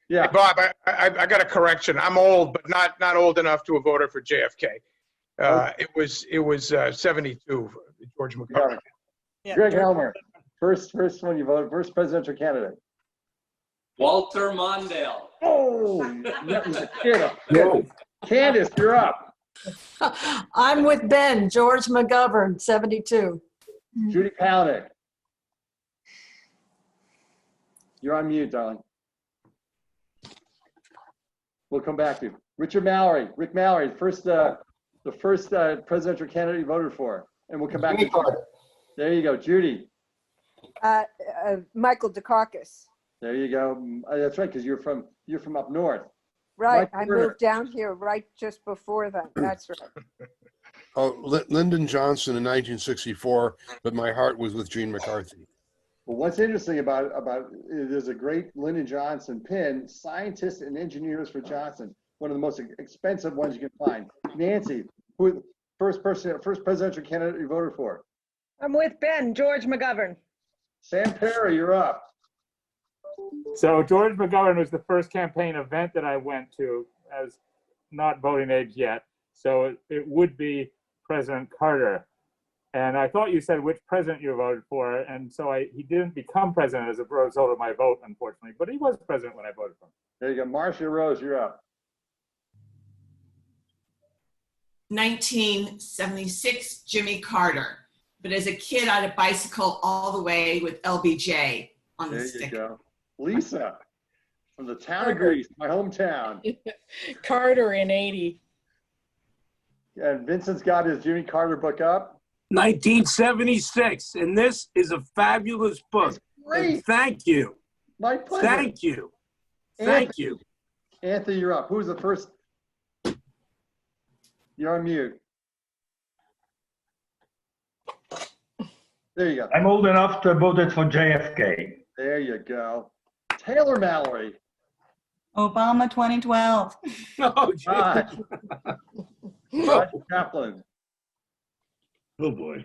Yeah. Hey, Bob, I got a correction. I'm old, but not old enough to have voted for JFK. It was 72, George McCarthy. Yeah. Greg Helmer, first one you voted, first presidential candidate. Walter Mondale. Oh, Candace, you're up. I'm with Ben, George McGovern, 72. Judy Palnick. You're on mute, darling. We'll come back to you. Rick Mallory, the first presidential candidate you voted for. And we'll come back to you. There you go, Judy. Michael Dukakis. There you go. That's right, because you're from up north. Right, Mike I Turner. moved down here right just before that. That's right. Oh, Lyndon Johnson in 1964, but my heart was with Gene McCarthy. Well, what's interesting about there's a great Lyndon Johnson pin, scientists and engineers for Johnson, one of the most expensive ones you can find. Nancy, who first presidential candidate you voted for? I'm with Ben, George McGovern. Sam Perry, you're up. So George McGovern was the first campaign event that I went to as not voting age yet. So it would be President Carter. And I thought you said which president you voted for. And so he didn't become president as a result of my vote, unfortunately. But he was president when I voted for him. There you go. Marcia Rose, you're up. 1976, Jimmy Carter. But as a kid, I had a bicycle all the way with LBJ on the stick. There you go. Lisa, from the town of Greece, my hometown. Carter in 80. And Vincent's got his Jimmy Carter book up. 1976, and this is a fabulous book. Great. And thank you. My pleasure. Thank you. Thank you. Anthony, you're up. Who's the first? You're on mute. There you go. I'm old enough to have voted for JFK. There you go. Taylor Mallory. Obama 2012. Oh, Roger Kaplan. Oh boy,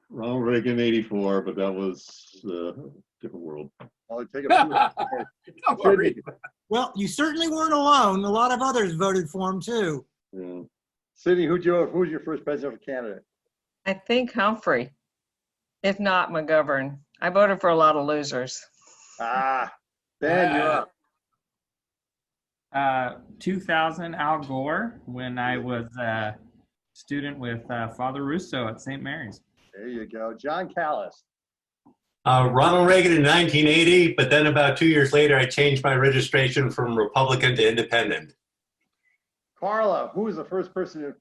Ronald Reagan 84, but that was a different world. I'll take a Don't worry. Well, you certainly weren't alone. A lot of others voted for him too. Yeah. Sydney, who's your first presidential candidate? I think Humphrey, if not McGovern. I voted for a lot of losers. Ben, you're up. 2000 Al Gore when I was a student with Father Russo at St. Mary's. There you go. John Callis. Ronald Reagan in 1980, but then about 2 years later, I changed my registration from Republican to Independent. Carla, who was the first president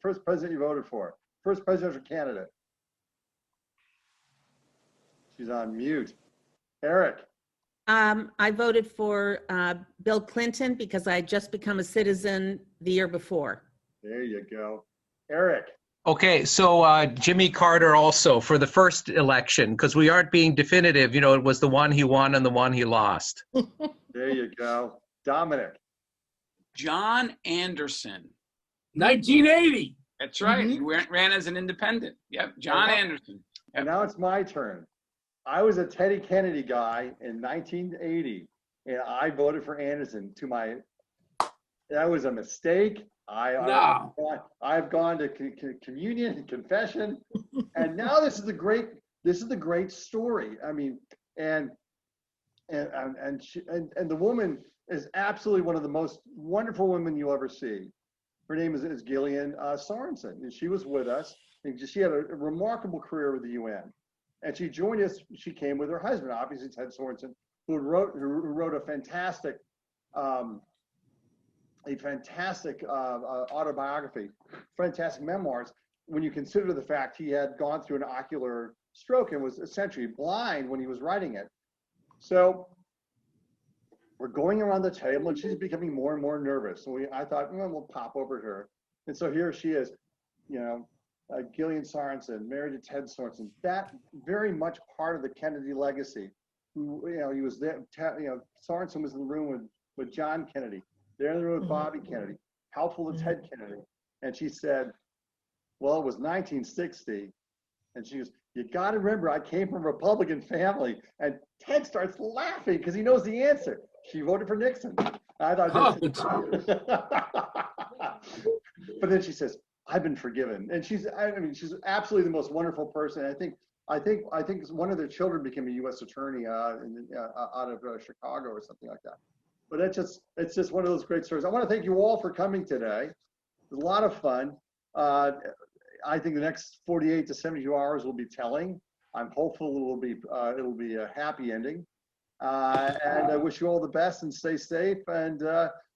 you voted for? First presidential candidate. She's on mute. Eric. I voted for Bill Clinton because I had just become a citizen the year before. There you go. Eric. Okay, so Jimmy Carter also for the first election, because we aren't being definitive, you know, it was the one he won and the one he lost. There you go. Dominic. John Anderson. 1980. That's right. He ran as an independent. Yep, John Anderson. Yep. And now it's my turn. I was a Teddy Kennedy guy in 1980, and I voted for Anderson. That was a mistake. I've gone to communion and confession, and now this is the great story. I mean, and the woman is absolutely one of the most wonderful women you'll ever see. Her name is Gillian Sorensen, and she was with us. And she had a remarkable career with the UN. And she joined us. She came with her husband, obviously Ted Sorensen, who wrote a fantastic autobiography, fantastic memoirs. When you consider the fact he had gone through an ocular stroke and was essentially blind when he was writing it. So we're going around the table and she's becoming more and more nervous. So I thought, well, we'll pop over to her. And so here she is, you know, Gillian Sorensen, married to Ted Sorensen, that very much part of the Kennedy legacy. Who, you know, he was there, you know, Sorensen was in the room with John Kennedy. They're in the room with Bobby Kennedy, helpful to Ted Kennedy. And she said, well, it was 1960. And she goes, you got to remember, I came from a Republican family. And Ted starts laughing because he knows the answer. She voted for Nixon. I thought, but then she says, I've been forgiven. And she's absolutely the most wonderful person. I think one of their children became a U.S. attorney out of Chicago or something like that. But it's just one of those great stories. I want to thank you all for coming today. It was a lot of fun. I think the next 48 to 72 hours will be telling. I'm hopeful it'll be a happy ending. And I wish you all the best and stay safe. And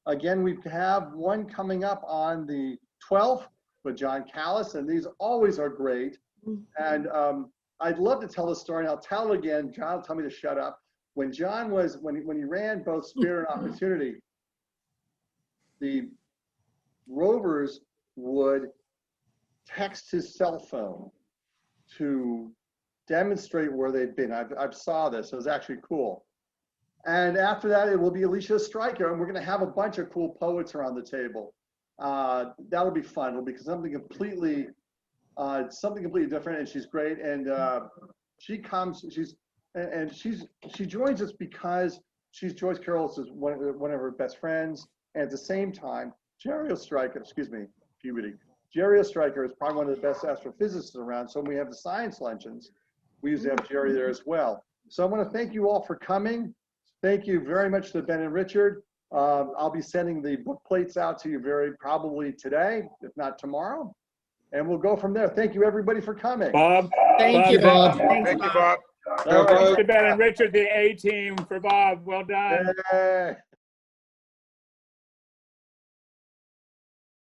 again, we have one coming up on the 12th with John Callis, and these always are great. And I'd love to tell the story, and I'll tell it again. John will tell me to shut up. When John was, when he ran both Spirit and Opportunity, the rovers would text his cell phone to demonstrate where they'd been. I've saw this. It was actually cool. And after that, it will be Alicia Stryker, and we're going to have a bunch of cool poets around the table. That'll be fun. It'll be something completely different, and she's great. And she joins us because she's Joyce Carol's one of her best friends, and at the same time, Jerry Stryker, Jerry Stryker is probably one of the best astrophysicists around. So when we have the science luncheons, we usually have Jerry there as well. So I want to thank you all for coming. Thank you very much to Ben and Richard. I'll be sending the book plates out to you very probably today, if not tomorrow. And we'll go from there. Thank you, everybody, for coming. Bob. Thank you, Bob. Thank you, Bob. Thanks to Ben and Richard, the A team for Bob. Well done. Hey.